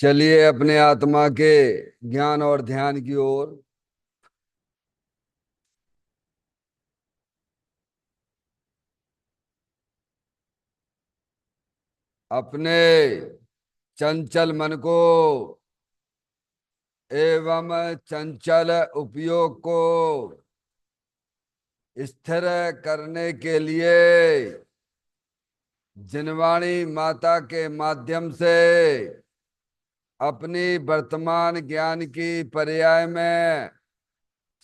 चलिए अपने आत्मा के ज्ञान और ध्यान की ओर। अपने चंचल मन को एवं चंचल उपयोग को स्थिर करने के लिए जिनवाणी माता के माध्यम से अपनी वर्तमान ज्ञान की पर्याय में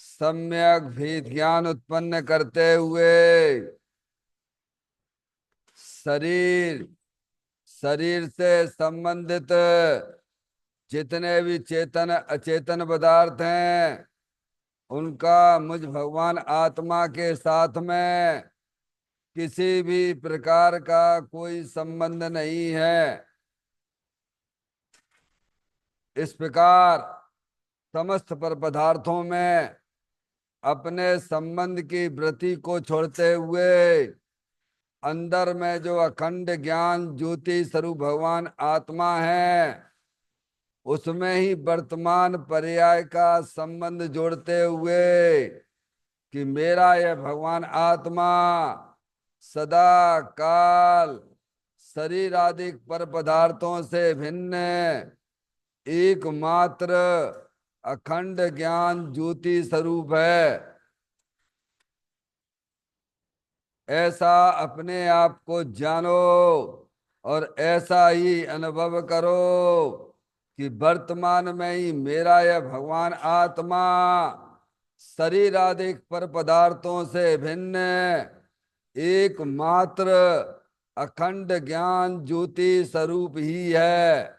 सम्यक भी ज्ञान उत्पन्न करते हुए शरीर शरीर से संबंधित जितने भी चेतन अचेतन पदार्थ हैं उनका मुझ भगवान आत्मा के साथ में किसी भी प्रकार का कोई संबंध नहीं है। इस प्रकार समस्त पर पदार्थों में अपने संबंध की वृत्ति को छोड़ते हुए अंदर में जो अखंड ज्ञान ज्योति स्वरूप भगवान आत्मा है उसमें ही वर्तमान पर्याय का संबंध जोड़ते हुए कि मेरा यह भगवान आत्मा सदा काल शरीर आदि पर पदार्थों से भिन्न एकमात्र अखंड ज्ञान ज्योति स्वरूप है। ऐसा अपने आप को जानो और ऐसा ही अनुभव करो कि वर्तमान में ही मेरा यह भगवान आत्मा शरीर आदि पर पदार्थों से भिन्न एकमात्र अखंड ज्ञान ज्योति स्वरूप ही है।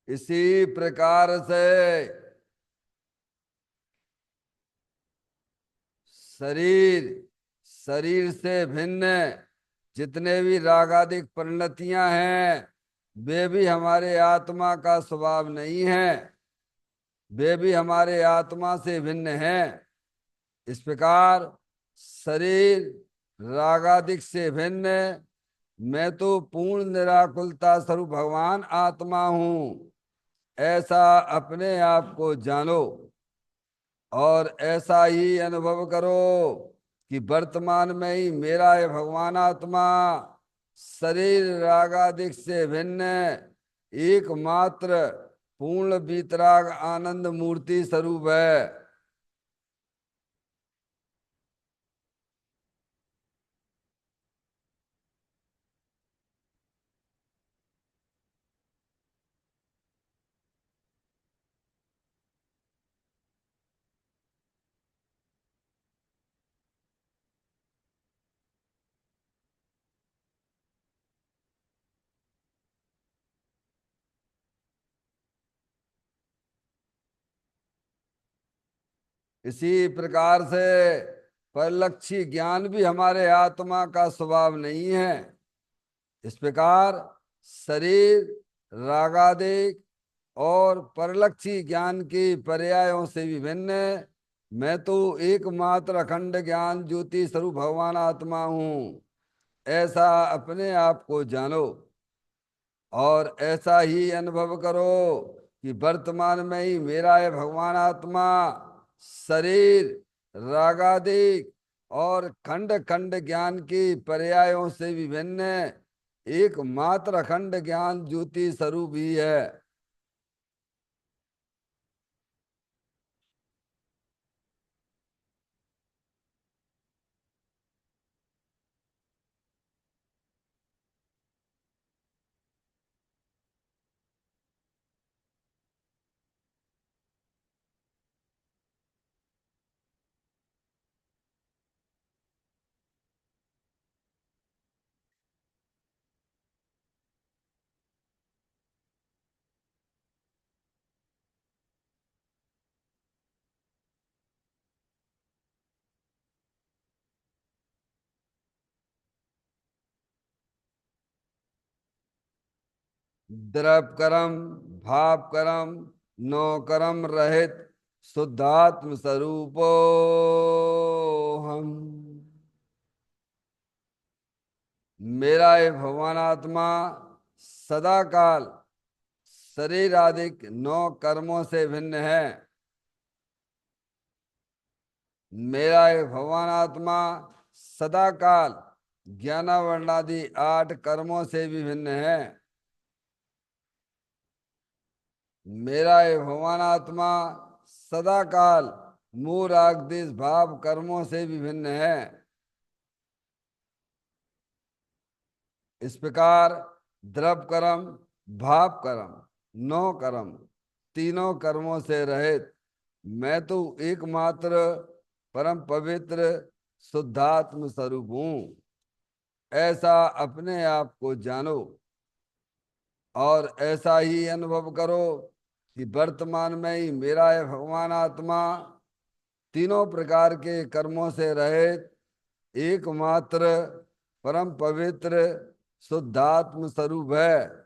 इसी प्रकार से शरीर शरीर से भिन्न जितने भी रागादिक परिणतियां हैं वे भी हमारे आत्मा का स्वभाव नहीं है। वे भी हमारे आत्मा से भिन्न हैं। इस प्रकार शरीर रागादिक से भिन्न मैं तो पूर्ण निराकुलता स्वरूप भगवान आत्मा हूं ऐसा अपने आप को जानो और ऐसा ही अनुभव करो कि वर्तमान में ही मेरा ये भगवान आत्मा शरीर रागादिक से भिन्न एकमात्र पूर्ण वीतराग आनंद मूर्ति स्वरूप है। इसी प्रकार से परिलक्षी ज्ञान भी हमारे आत्मा का स्वभाव नहीं है। इस प्रकार शरीर रागादिक और परलक्षी ज्ञान की पर्यायों से विभिन्न मैं तो एकमात्र अखंड ज्ञान ज्योति स्वरूप भगवान आत्मा हूं ऐसा अपने आप को जानो और ऐसा ही अनुभव करो कि वर्तमान में ही मेरा है भगवान आत्मा शरीर रागादिक और खंड खंड ज्ञान की पर्यायों से विभिन्न एकमात्र अखंड ज्ञान ज्योति स्वरूप ही है। द्रव कर्म भाव कर्म नो कर्म रहित शुद्धात्म स्वरूपो हम। मेरा ये भगवान आत्मा सदा काल शरीर आदि नौ कर्मों से भिन्न है। मेरा ये भगवान आत्मा सदा काल ज्ञानावर्णादि 8 कर्मों से भी भिन्न है। मेरा ये भगवान आत्मा सदा काल मूल आगदेश भाव कर्मों से भी भिन्न है। इस प्रकार द्रव कर्म भाव कर्म नौ कर्म तीनों कर्मों से रहित मैं तो एकमात्र परम पवित्र शुद्धात्म स्वरूप हूं। ऐसा अपने आप को जानो और ऐसा ही अनुभव करो कि वर्तमान में ही मेरा यह भगवान आत्मा तीनों प्रकार के कर्मों से रहित एकमात्र परम पवित्र शुद्धात्म स्वरूप है।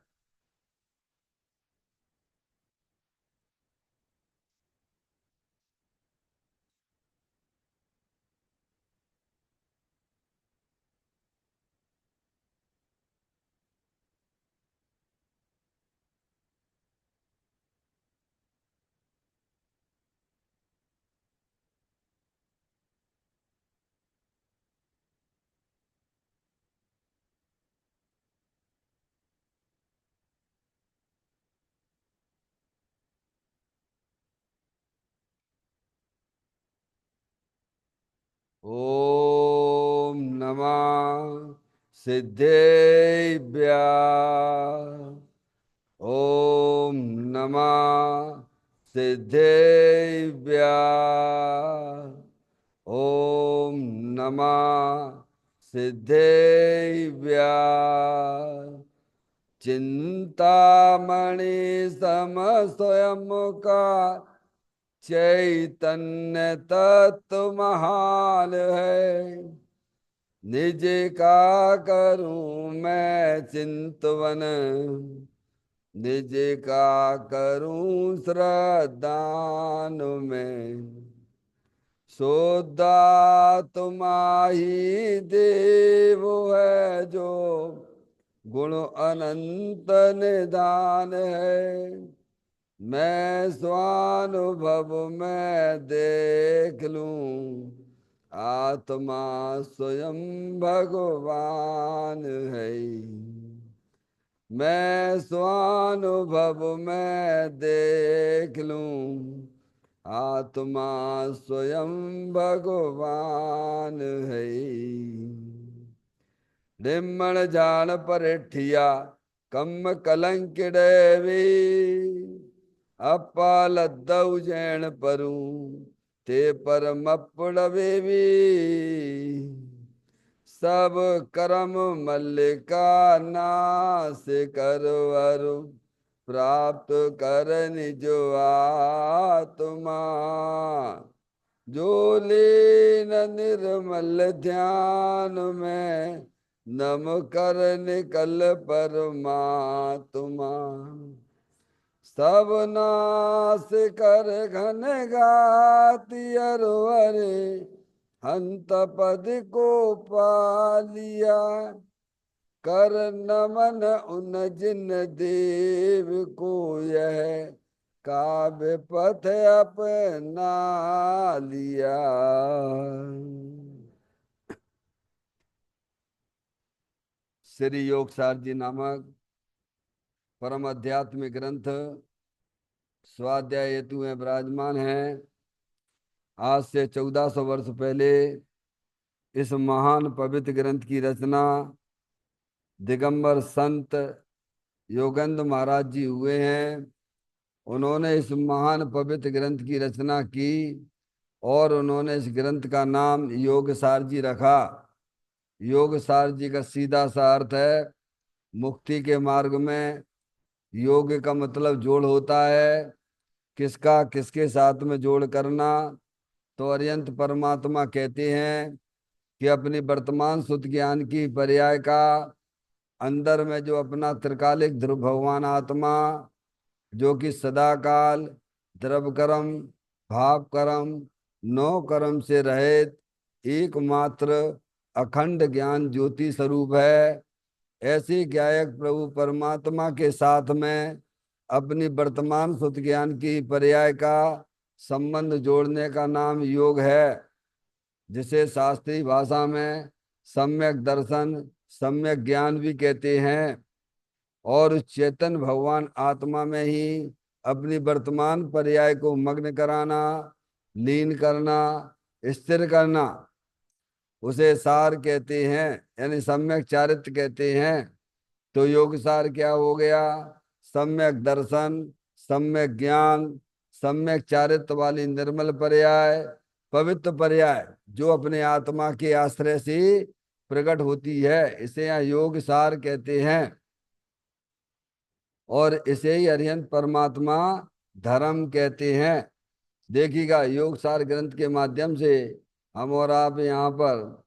ओम नमः सिद्धेभ्य। ओम नमः सिद्धेभ्य। ओम नमः सिद्धेभ्य। चिंतामणि सम स्वयं का चैतन्य तत्व महान है। निज का करूं मैं चिंतवन निज का करूं श्रद्धान में। सोदा तुम्हारी देव है जो गुण अनंत निधान है। मैं स्वानुभव में देख लूं आत्मा स्वयं भगवान है। मैं स्वानुभव में देख लूं आत्मा स्वयं भगवान है। निम्मण जान परिठिया कम कलंक डेवी अपालद्दौ जैन परू ते परमपुड़ बेबी। सब कर्म मल्लिका नाश करवरु प्राप्त कर निज आत्मा। जो लीन निर्मल ध्यान में नम कर निकल परमात्मा। सब नाश कर घन गाति अरवरे हंत पद को पालिया। कर नमन उन जिन देव को यह काव्य पथ अपना लिया। श्री योग सार जी नामक परम आध्यात्मिक ग्रंथ स्वाध्याय हेतु में विराजमान है। आज से 1400 वर्ष पहले इस महान पवित्र ग्रंथ की रचना दिगंबर संत योगेंद्र महाराज जी हुए हैं। उन्होंने इस महान पवित्र ग्रंथ की रचना की और उन्होंने इस ग्रंथ का नाम योग सार जी रखा। योग सार जी का सीधा सा अर्थ है मुक्ति के मार्ग में योग का मतलब जोड़ होता है। किसका किसके साथ में जोड़ करना। तो अरिहंत परमात्मा कहते हैं कि अपनी वर्तमान शुद्ध ज्ञान की पर्याय का अंदर में जो अपना त्रिकालिक ध्रुव भगवान आत्मा, जो कि सदाकाल द्रव कर्म, भाव कर्म, नौ कर्म से रहित एकमात्र अखंड ज्ञान ज्योति स्वरूप है, ऐसे ज्ञायक प्रभु परमात्मा के साथ में अपनी वर्तमान सुत ज्ञान की पर्याय का संबंध जोड़ने का नाम योग है, जिसे शास्त्रीय भाषा में सम्यक दर्शन, सम्यक ज्ञान भी कहते हैं। और उस चेतन भगवान आत्मा में ही अपनी वर्तमान पर्याय को मग्न कराना, लीन करना, स्थिर करना, उसे सार कहते हैं, यानी सम्यक चारित्र कहते हैं। तो योग सार क्या हो गया? सम्यक दर्शन, सम्यक ज्ञान, सम्यक चारित्र वाली निर्मल पर्याय, पवित्र पर्याय, जो अपने आत्मा के आश्रय से प्रकट होती है, इसे यहाँ योग सार कहते हैं। और इसे ही अरिहंत परमात्मा धर्म कहते हैं। देखिएगा, योग सार ग्रंथ के माध्यम से हम और आप यहाँ पर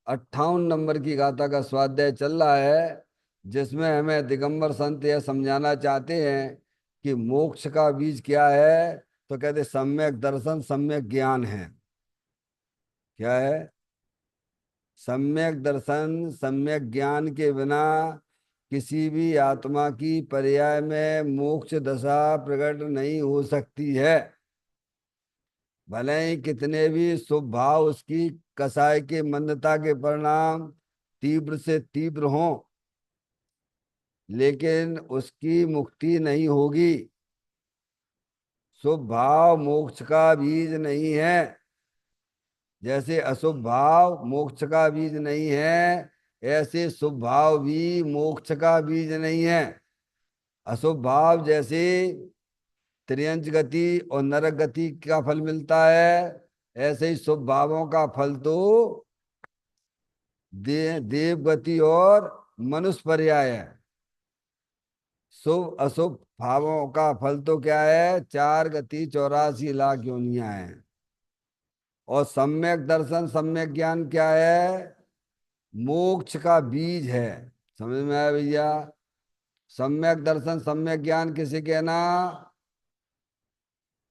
58 नंबर की गाथा का स्वाध्याय चल रहा है, जिसमें हमें दिगंबर संत यह समझाना चाहते हैं कि मोक्ष का बीज क्या है। तो कहते सम्यक दर्शन, सम्यक ज्ञान है। क्या है? सम्यक दर्शन, सम्यक ज्ञान के बिना किसी भी आत्मा की पर्याय में मोक्ष दशा प्रकट नहीं हो सकती है। भले ही कितने भी शुभ भाव उसकी कसाय के मंदता के परिणाम तीव्र से तीव्र हों, लेकिन उसकी मुक्ति नहीं होगी। शुभ भाव मोक्ष का बीज नहीं है, जैसे अशुभ भाव मोक्ष का बीज नहीं है, ऐसे शुभ भाव भी मोक्ष का बीज नहीं है। अशुभ भाव जैसे त्रियंच गति और नरक गति का फल मिलता है, ऐसे ही शुभ भावों का फल तो देव गति और मनुष्य पर्याय है। शुभ अशुभ भावों का फल तो क्या है? 4 गति 84 लाख योनियां हैं। और सम्यक दर्शन, सम्यक ज्ञान क्या है? मोक्ष का बीज है। समझ में आया भैया? सम्यक दर्शन, सम्यक ज्ञान किसे कहना?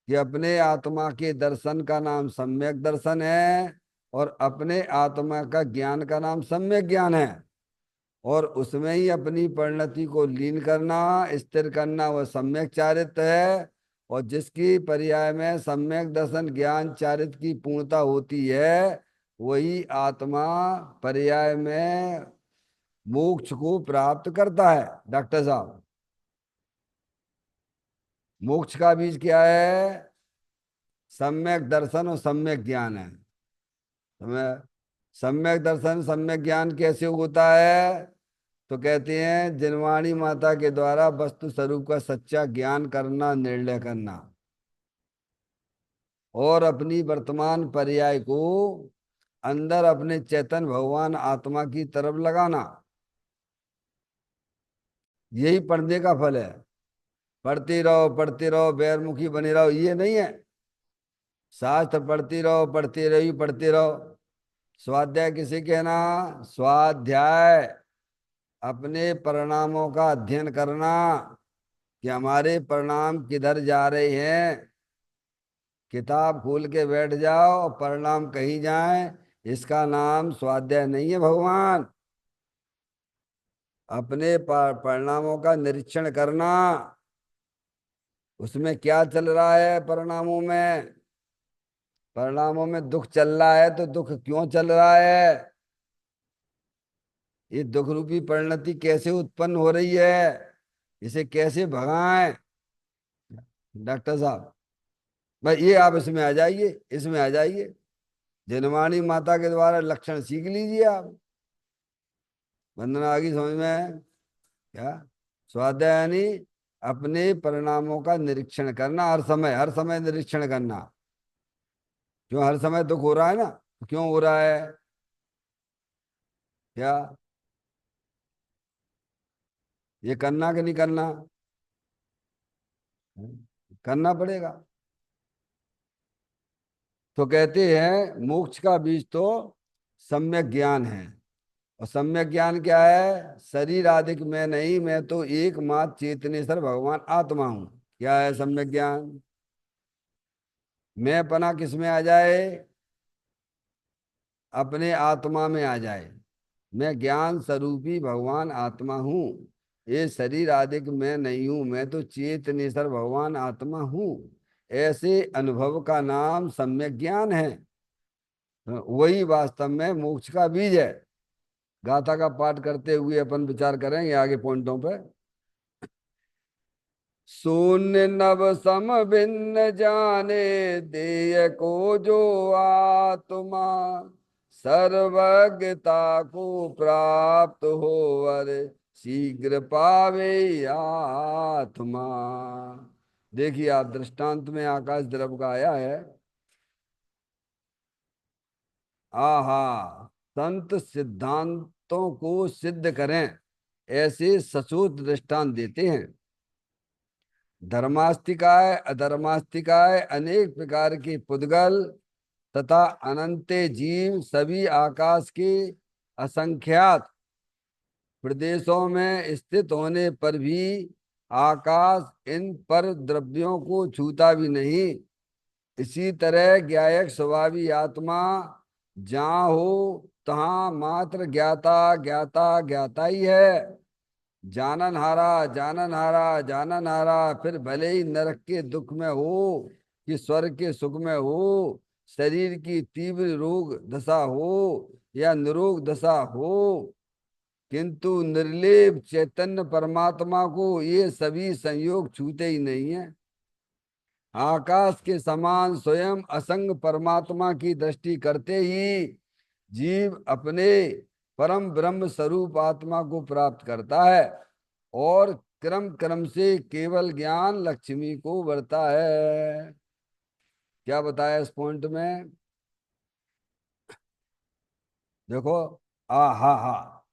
कि अपने आत्मा के दर्शन का नाम सम्यक दर्शन है, और अपने आत्मा का ज्ञान का नाम सम्यक ज्ञान है। और उसमें ही अपनी परिणति को लीन करना, स्थिर करना, वह सम्यक चारित्र है। और जिसकी पर्याय में सम्यक दर्शन ज्ञान चारित्र की पूर्णता होती है, वही आत्मा पर्याय में मोक्ष को प्राप्त करता है। डॉक्टर साहब, मोक्ष का बीज क्या है? सम्यक दर्शन और सम्यक ज्ञान है। समय सम्यक दर्शन, सम्यक ज्ञान कैसे होता है? तो कहते हैं जिनवाणी माता के द्वारा वस्तु स्वरूप का सच्चा ज्ञान करना, निर्णय करना, और अपनी वर्तमान पर्याय को अंदर अपने चेतन भगवान आत्मा की तरफ लगाना, यही पढ़ने का फल है। पढ़ते रहो बैरमुखी बने रहो, ये नहीं है। शास्त्र पढ़ती रहो, पढ़ते रहो, पढ़ते रहो। स्वाध्याय किसे कहना? स्वाध्याय अपने परिणामों का अध्ययन करना, कि हमारे परिणाम किधर जा रहे हैं। किताब खोल के बैठ जाओ और परिणाम कहीं जाए, इसका नाम स्वाध्याय नहीं है भगवान। अपने परिणामों का निरीक्षण करना, उसमें क्या चल रहा है। परिणामों में, परिणामों में दुख चल रहा है, तो दुख क्यों चल रहा है? ये दुख रूपी परिणति कैसे उत्पन्न हो रही है? इसे कैसे भगाएं? डॉक्टर साहब, भाई ये आप इसमें आ जाइए, इसमें आ जाइए। जनवाणी माता के द्वारा लक्षण सीख लीजिए आप। वंदना आ गई समझ में? क्या स्वाध्याय? यानी अपने परिणामों का निरीक्षण करना, हर समय निरीक्षण करना। क्यों हर समय दुख हो रहा है ना? क्यों हो रहा है? क्या ये करना कि नहीं करना? करना पड़ेगा। तो कहते हैं मोक्ष का बीज तो सम्यक ज्ञान है। और सम्यक ज्ञान क्या है? शरीर आदिक मैं नहीं, मैं तो एकमात्र चेतनेश्वर भगवान आत्मा हूं। क्या है सम्यक ज्ञान? मैं पना किस में आ जाए? अपने आत्मा में आ जाए। मैं ज्ञान स्वरूपी भगवान आत्मा हूँ। ये शरीर आदि की मैं नहीं हूँ, मैं तो चेतनेश्वर भगवान आत्मा हूँ। ऐसे अनुभव का नाम सम्यक ज्ञान है। वही वास्तव में मोक्ष का बीज है। गाथा का पाठ करते हुए अपन विचार करेंगे आगे पॉइंटों पे। शून्य नव सम भिन्न जाने देय को जो आत्मा, सर्वज्ञता को प्राप्त हो वर शीघ्र पावे आत्मा। देखिए आप, दृष्टांत में आकाश द्रव का आया है। आहा, संत सिद्धांतों को सिद्ध करें ऐसे सचोट दृष्टांत देते हैं। धर्मास्तिकाय अधर्मास्तिकाय अनेक प्रकार के पुद्गल तथा अनंत जीव सभी आकाश के असंख्यात प्रदेशों में स्थित होने पर भी आकाश इन पर द्रव्यों को छूता भी नहीं। इसी तरह ज्ञायक स्वभावी आत्मा जहाँ हो तहाँ मात्र ज्ञाता ज्ञाता ज्ञाता ही है। जानन हारा जानन हारा जानन हारा, फिर भले ही नरक के दुख में हो कि स्वर्ग के सुख में हो, शरीर की तीव्र रोग दशा हो या निरोग दशा हो, किंतु निर्लेप चैतन्य परमात्मा को ये सभी संयोग छूते ही नहीं है। आकाश के समान स्वयं असंग परमात्मा की दृष्टि करते ही जीव अपने परम ब्रह्म स्वरूप आत्मा को प्राप्त करता है और क्रम क्रम से केवल ज्ञान लक्ष्मी को बढ़ता है। क्या बताया इस पॉइंट में? देखो, आ हा हा,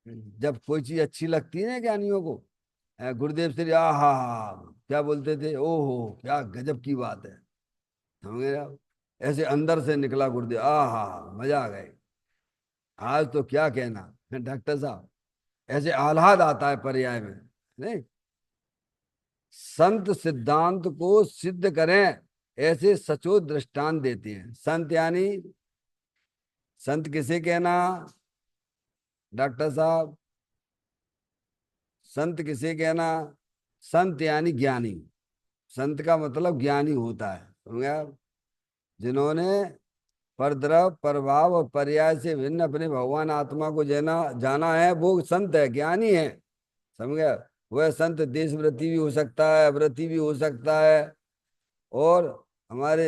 जब कोई चीज अच्छी लगती है ना ज्ञानियों को, गुरुदेव श्री आ हा हा क्या बोलते थे, ओहो क्या गजब की बात है, समझ गए आप? ऐसे अंदर से निकला गुरुदेव, आ हा हा मजा आ गए, आज तो क्या कहना डॉक्टर साहब। ऐसे आह्लाद आता है पर्याय में। नहीं, संत सिद्धांत को सिद्ध करें ऐसे सचोट दृष्टांत देते हैं। संत यानी, संत किसे कहना डॉक्टर साहब? संत किसे कहना? संत यानी ज्ञानी। संत का मतलब ज्ञानी होता है, समझे आप? जिन्होंने परद्रव प्रभाव और पर्याय से भिन्न अपने भगवान आत्मा को जाना जाना है, वो संत है, ज्ञानी है, समझ गया? वह संत देशव्रती भी हो सकता है, व्रती भी हो सकता है, और हमारे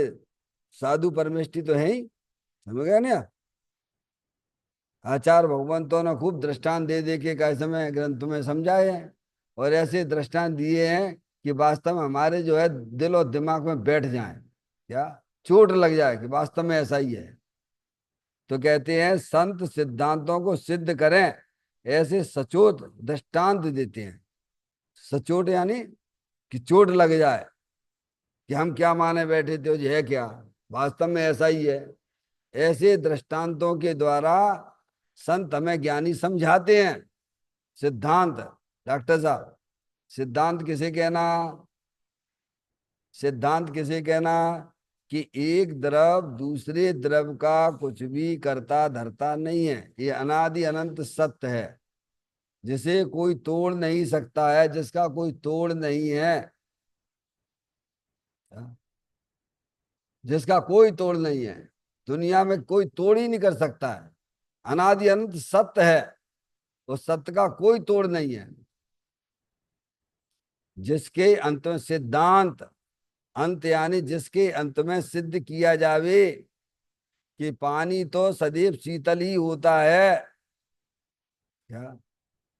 साधु परमेष्टि तो है ही, समझ गया ना? आचार भगवंतों ने खूब दृष्टांत दे दे के कई समय ग्रंथ में समझाए हैं, और ऐसे दृष्टांत दिए हैं कि वास्तव में हमारे जो है दिल और दिमाग में बैठ जाए, क्या चोट लग जाए कि वास्तव में ऐसा ही है। तो कहते हैं संत सिद्धांतों को सिद्ध करें ऐसे सचोट दृष्टांत देते हैं। सचोट यानी कि चोट लग जाए कि हम क्या माने बैठे थे, जो है क्या, वास्तव में ऐसा ही है। ऐसे दृष्टांतों के द्वारा संत हमें ज्ञानी समझाते हैं। सिद्धांत डॉक्टर साहब, सिद्धांत किसे कहना? सिद्धांत किसे कहना? कि एक द्रव दूसरे द्रव का कुछ भी करता धरता नहीं है, ये अनादि अनंत सत्य है, जिसे कोई तोड़ नहीं सकता है, जिसका कोई तोड़ नहीं है, जिसका कोई तोड़ नहीं है, दुनिया में कोई तोड़ ही नहीं कर सकता है। अनादि अनंत सत्य है, उस सत्य का कोई तोड़ नहीं है, जिसके अंत में सिद्धांत, अंत यानी जिसके अंत में सिद्ध किया जावे कि पानी तो सदैव शीतल ही होता है। क्या,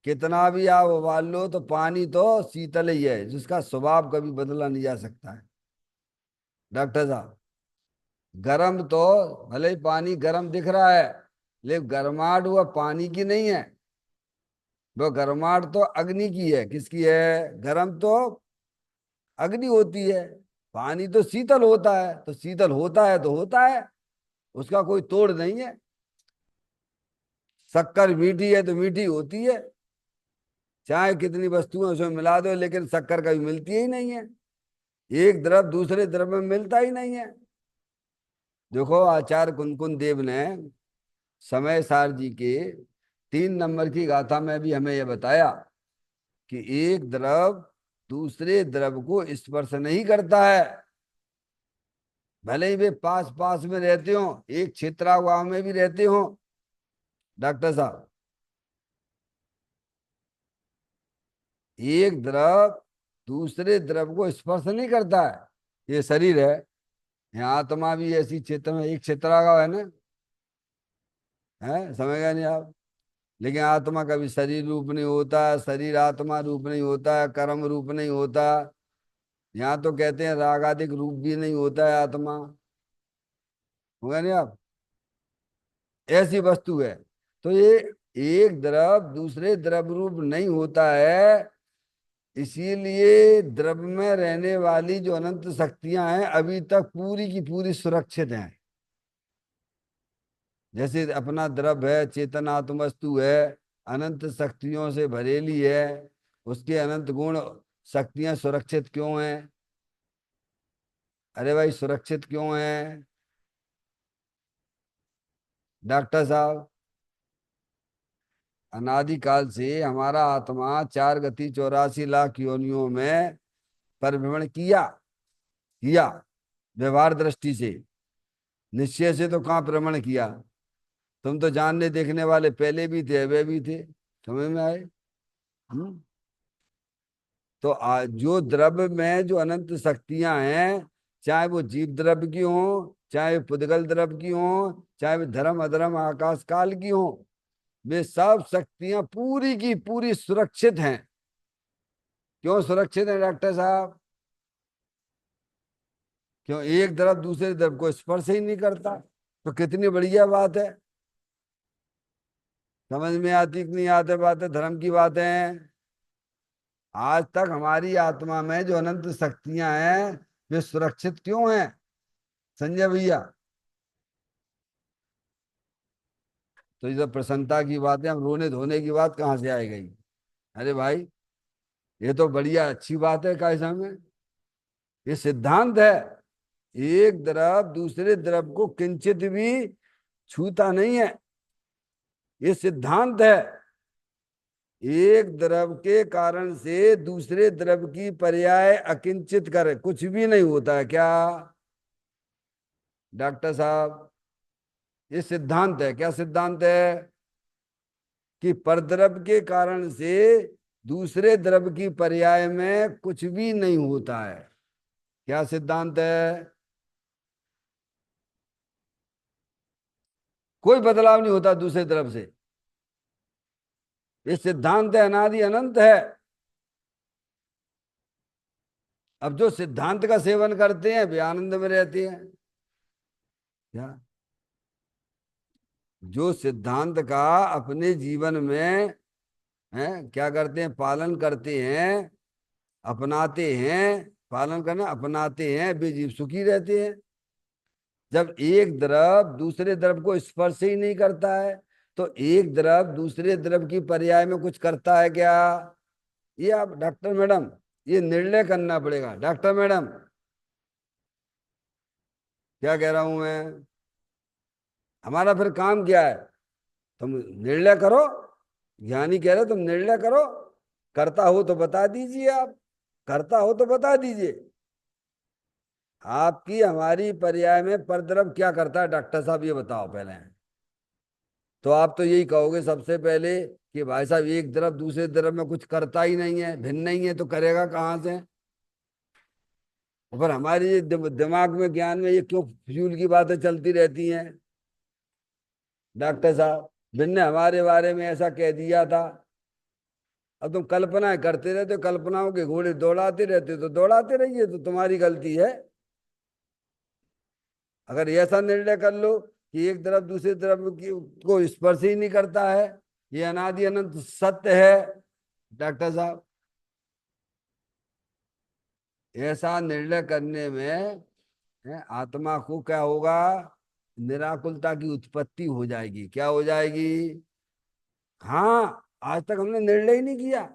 कितना भी आप उबाल लो तो पानी तो शीतल ही है, जिसका स्वभाव कभी बदला नहीं जा सकता है। डॉक्टर साहब, गर्म तो भले ही पानी गर्म दिख रहा है, लेकिन गर्माहट वह पानी की नहीं है, वो गर्माहट तो अग्नि की है। किसकी है? गर्म तो अग्नि होती है, पानी तो शीतल होता है, तो शीतल होता है तो होता है, उसका कोई तोड़ नहीं है। शक्कर मीठी है तो मीठी होती है, चाहे कितनी वस्तुएं उसमें मिला दो, लेकिन शक्कर कभी मिलती ही नहीं है। एक द्रव दूसरे द्रव में मिलता ही नहीं है। देखो आचार्य कुनकुन देव ने समय सार जी के 3 नंबर की गाथा में भी हमें यह बताया कि एक द्रव दूसरे द्रव को स्पर्श नहीं करता है, भले ही वे पास पास में रहते हो, एक क्षेत्रागाव में भी रहते हो। डॉक्टर साहब, एक द्रव दूसरे द्रव को स्पर्श नहीं करता है। ये शरीर है, यहाँ आत्मा भी ऐसी क्षेत्र में एक क्षेत्रागाव है ना, है समझ गए नहीं आप? लेकिन आत्मा कभी शरीर रूप नहीं होता, शरीर आत्मा रूप नहीं होता, कर्म रूप नहीं होता। यहाँ तो कहते हैं रागादिक रूप भी नहीं होता है आत्मा, होगा नहीं आप? ऐसी वस्तु है। तो ये एक द्रव दूसरे द्रव रूप नहीं होता है, इसीलिए द्रव में रहने वाली जो अनंत शक्तियां हैं अभी तक पूरी की पूरी सुरक्षित हैं। जैसे अपना द्रव है, चेतन आत्म वस्तु है, अनंत शक्तियों से भरेली है, उसके अनंत गुण शक्तियां सुरक्षित क्यों हैं? अरे भाई सुरक्षित क्यों हैं डॉक्टर साहब? अनादिकाल से हमारा आत्मा 4 गति 84 लाख योनियों में परिभ्रमण किया किया व्यवहार दृष्टि से, निश्चय से तो कहाँ भ्रमण किया? तुम तो जानने देखने वाले पहले भी थे, वे भी थे, समझ में आए? हम्म? तो जो द्रव्य में जो अनंत शक्तियां हैं, चाहे वो जीव द्रव्य की हो, चाहे पुद्गल द्रव्य की हो, चाहे वो धर्म अधर्म आकाश काल की हो, वे सब शक्तियां पूरी की पूरी सुरक्षित हैं। क्यों सुरक्षित है डॉक्टर साहब? क्यों? एक द्रव दूसरे द्रव को स्पर्श ही नहीं करता। तो कितनी बढ़िया बात है। समझ में आती कि नहीं आते बातें, धर्म की बातें? आज तक हमारी आत्मा में जो अनंत शक्तियां हैं वे सुरक्षित क्यों हैं संजय भैया? तो ये तो प्रसन्नता की बात है, हम रोने धोने की बात कहाँ से आ गई? अरे भाई, ये तो बढ़िया अच्छी बात है कैसा में, ये सिद्धांत है। एक द्रव दूसरे द्रव को किंचित भी छूता नहीं है, ये सिद्धांत है। एक द्रव के कारण से दूसरे द्रव की पर्याय अकिंचित करे कुछ भी नहीं होता है क्या डॉक्टर साहब? ये सिद्धांत है। क्या सिद्धांत है? कि परद्रव के कारण से दूसरे द्रव की पर्याय में कुछ भी नहीं होता है। क्या सिद्धांत है? कोई बदलाव नहीं होता दूसरे द्रव से। ये सिद्धांत है, अनादि अनंत है। अब जो सिद्धांत का सेवन करते हैं वे आनंद में रहते हैं। क्या? जो सिद्धांत का अपने जीवन में है क्या करते हैं, पालन करते हैं, अपनाते हैं, पालन करना अपनाते हैं, वे जीव सुखी रहते हैं। जब एक द्रव दूसरे द्रव को स्पर्श ही नहीं करता है, तो एक द्रव दूसरे द्रव की पर्याय में कुछ करता है क्या? ये आप डॉक्टर मैडम, ये निर्णय करना पड़ेगा डॉक्टर मैडम। क्या कह रहा हूं मैं? हमारा फिर काम क्या है? तुम निर्णय करो, ज्ञानी कह रहे तुम निर्णय करो। करता हो तो बता दीजिए, आप करता हो तो बता दीजिए। आपकी हमारी पर्याय में परद्रव क्या करता है डॉक्टर साहब, ये बताओ पहले। तो आप तो यही कहोगे सबसे पहले कि भाई साहब एक द्रव दूसरे द्रव में कुछ करता ही नहीं है, भिन्न नहीं है, तो करेगा कहाँ से? पर हमारी ये दिमाग में ज्ञान में ये क्यों फ्यूल की बातें चलती रहती हैं डॉक्टर साहब? भिन्न हमारे बारे में ऐसा कह दिया था। अब तुम कल्पनाएं करते रहते हो, कल्पनाओं के घोड़े दौड़ाते रहते हो, तो दौड़ाते रहिए, तो तुम्हारी गलती है। अगर ऐसा निर्णय कर लो कि एक तरफ दूसरी तरफ की को स्पर्श ही नहीं करता है, ये अनादि अनंत सत्य है डॉक्टर साहब, ऐसा निर्णय करने में आत्मा को क्या होगा? निराकुलता की उत्पत्ति हो जाएगी। क्या हो जाएगी? हाँ, आज तक हमने निर्णय ही नहीं किया।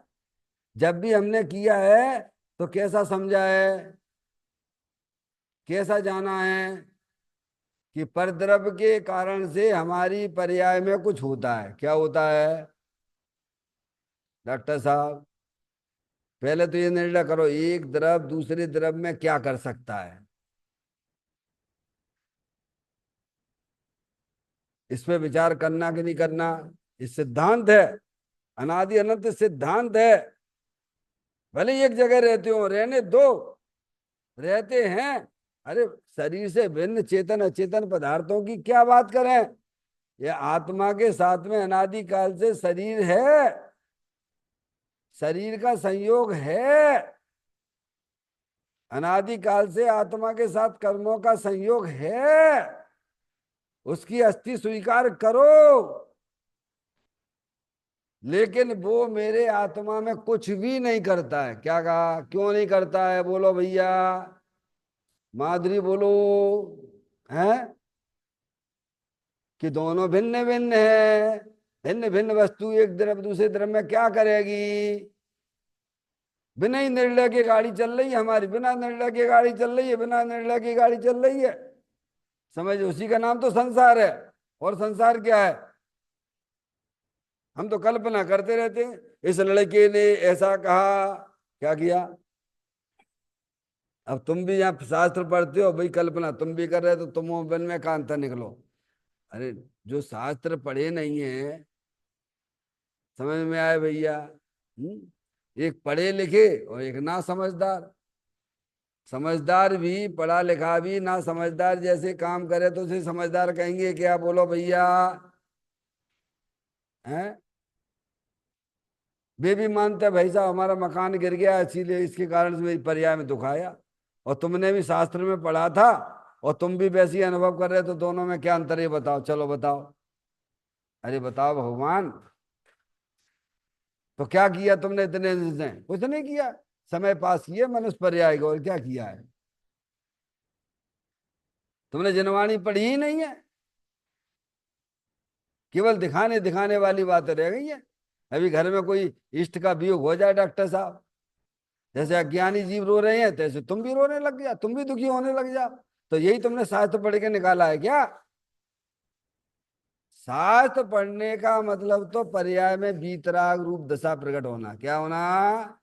जब भी हमने किया है तो कैसा समझा है, कैसा जाना है कि परद्रव्य के कारण से हमारी पर्याय में कुछ होता है। क्या होता है डॉक्टर साहब? पहले तो ये निर्णय करो, एक द्रव दूसरे द्रव में क्या कर सकता है। इस पे विचार करना कि नहीं करना? ये सिद्धांत है, अनादि अनंत सिद्धांत है। भले ही एक जगह रहते हो, रहने दो, रहते हैं। अरे शरीर से भिन्न चेतन अचेतन पदार्थों की क्या बात करें, ये आत्मा के साथ में अनादि काल से शरीर है, शरीर का संयोग है। अनादि काल से आत्मा के साथ कर्मों का संयोग है, उसकी अस्थि स्वीकार करो। लेकिन वो मेरे आत्मा में कुछ भी नहीं करता है। क्या कहा? क्यों नहीं करता है बोलो भैया, माधुरी बोलो। है कि दोनों भिन्न भिन्न है। भिन्न भिन्न वस्तु एक द्रव दूसरे द्रव में क्या करेगी? बिना ही निर्णय की गाड़ी चल रही है हमारी, बिना निर्णय की गाड़ी चल रही है, बिना निर्णय की गाड़ी चल रही है। समझ, उसी का नाम तो संसार है। और संसार क्या है? हम तो कल्पना करते रहते हैं, इस लड़के ने ऐसा कहा, क्या किया? अब तुम भी यहाँ शास्त्र पढ़ते हो भाई, कल्पना तुम भी कर रहे हो, तो तुम बन में का अंतर निकलो। अरे जो शास्त्र पढ़े नहीं है, समझ में आए भैया? एक पढ़े लिखे और एक ना समझदार। समझदार भी, पढ़ा लिखा भी ना समझदार जैसे काम करे तो उसे समझदार कहेंगे क्या बोलो भैया? हैं? वे भी मानते हैं भाई साहब हमारा मकान गिर गया इसीलिए इसके कारण से मेरी पर्याय में दुख आया। और तुमने भी शास्त्र में पढ़ा था और तुम भी वैसे ही अनुभव कर रहे हो, तो दोनों में क्या अंतर है बताओ, चलो बताओ। अरे बताओ भगवान, तो क्या किया तुमने इतने दिन से? कुछ नहीं किया, समय पास किए मनुष्य पर्याय को, और क्या किया है? तुमने जनवाणी पढ़ी ही नहीं है, केवल दिखाने दिखाने वाली बातें रह गई है। अभी घर में कोई इष्ट का वियोग हो जाए डॉक्टर साहब, जैसे अज्ञानी जीव रो रहे हैं तैसे तुम भी रोने लग जा, तुम भी दुखी होने लग जाओ। तो यही तुमने शास्त्र पढ़ के निकाला है क्या? शास्त्र पढ़ने का मतलब तो पर्याय में वीतराग रूप दशा प्रकट होना। क्या होना?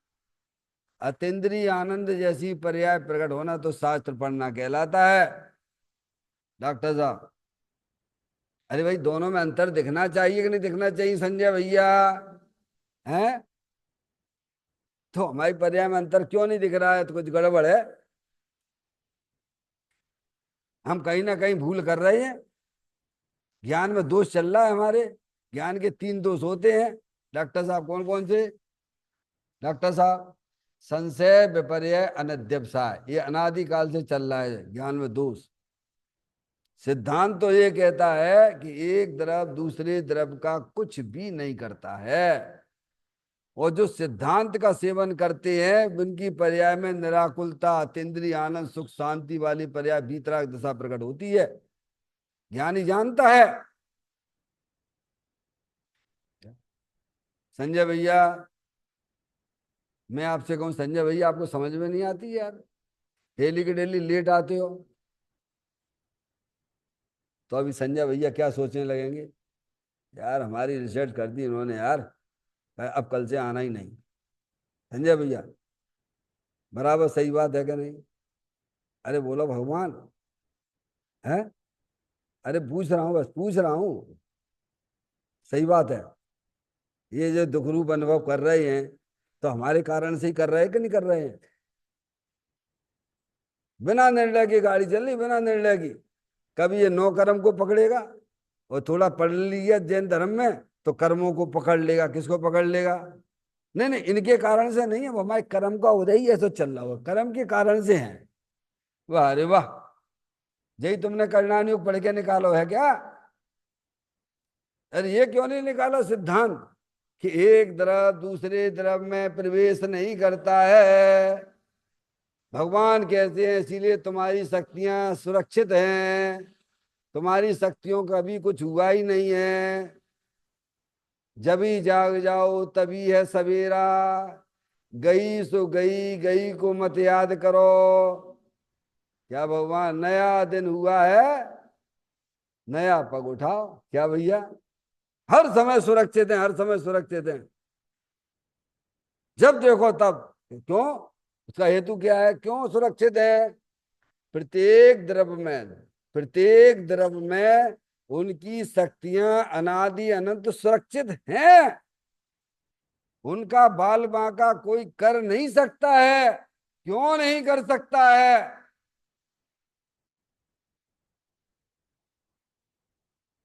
अतीन्द्रिय आनंद जैसी पर्याय प्रकट होना तो शास्त्र पढ़ना कहलाता है डॉक्टर साहब। अरे भाई दोनों में अंतर दिखना चाहिए कि नहीं दिखना चाहिए संजय भैया? हैं? तो हमारी पर्याय में अंतर क्यों नहीं दिख रहा है? तो कुछ गड़बड़ है, हम कहीं ना कहीं भूल कर रहे हैं। ज्ञान में दोष चल रहा है हमारे। ज्ञान के तीन दोष होते हैं डॉक्टर साहब, कौन कौन से डॉक्टर साहब? संशय, विपर्य, अनध्यवसाय, ये अनादि काल से चल रहा है ज्ञान में दोष। सिद्धांत तो ये कहता है कि एक द्रव दूसरे द्रव का कुछ भी नहीं करता है। और जो सिद्धांत का सेवन करते हैं उनकी पर्याय में निराकुलता, अतीन्द्रिय आनंद, सुख शांति वाली पर्याय भीतराग दशा प्रकट होती है। ज्ञानी जानता है। संजय भैया, मैं आपसे कहूं संजय भैया, आपको समझ में नहीं आती यार, डेली के डेली लेट आते हो। तो अभी संजय भैया क्या सोचने लगेंगे, यार हमारी रिसर्च कर दी इन्होंने यार, अब कल से आना ही नहीं। संजय भैया बराबर सही बात है कि नहीं? अरे बोलो भगवान। है? अरे पूछ रहा हूँ, बस पूछ रहा हूँ। सही बात है। ये जो दुख रूप अनुभव कर रहे हैं तो हमारे कारण से ही कर रहे हैं कि नहीं कर रहे हैं? बिना निर्णय की गाड़ी चल रही, बिना निर्णय की। कभी ये नौ कर्म को पकड़ेगा, और थोड़ा पढ़ लिया जैन धर्म में तो कर्मों को पकड़ लेगा। किसको पकड़ लेगा? नहीं नहीं, इनके कारण से नहीं है, वो हमारे कर्म का उदय ही ऐसा चल रहा हुआ, कर्म के कारण से है। वाह अरे वाह, यही तुमने करणानुयोग पढ़ के निकालो है क्या? अरे ये क्यों नहीं निकाला सिद्धांत कि एक द्रव दूसरे द्रव में प्रवेश नहीं करता है? भगवान कहते हैं इसीलिए तुम्हारी शक्तियां सुरक्षित हैं, तुम्हारी शक्तियों का भी कुछ हुआ ही नहीं है। जभी जाग जाओ तभी है सवेरा, गई सो गई, गई को मत याद करो। क्या भगवान, नया दिन हुआ है, नया पग उठाओ। क्या भैया, हर समय सुरक्षित है, हर समय सुरक्षित है, जब देखो तब। क्यों? उसका हेतु क्या है, क्यों सुरक्षित है? प्रत्येक द्रव्य में, प्रत्येक द्रव्य में उनकी शक्तियां अनादि अनंत सुरक्षित हैं। उनका बाल बांका कोई कर नहीं सकता है। क्यों नहीं कर सकता है?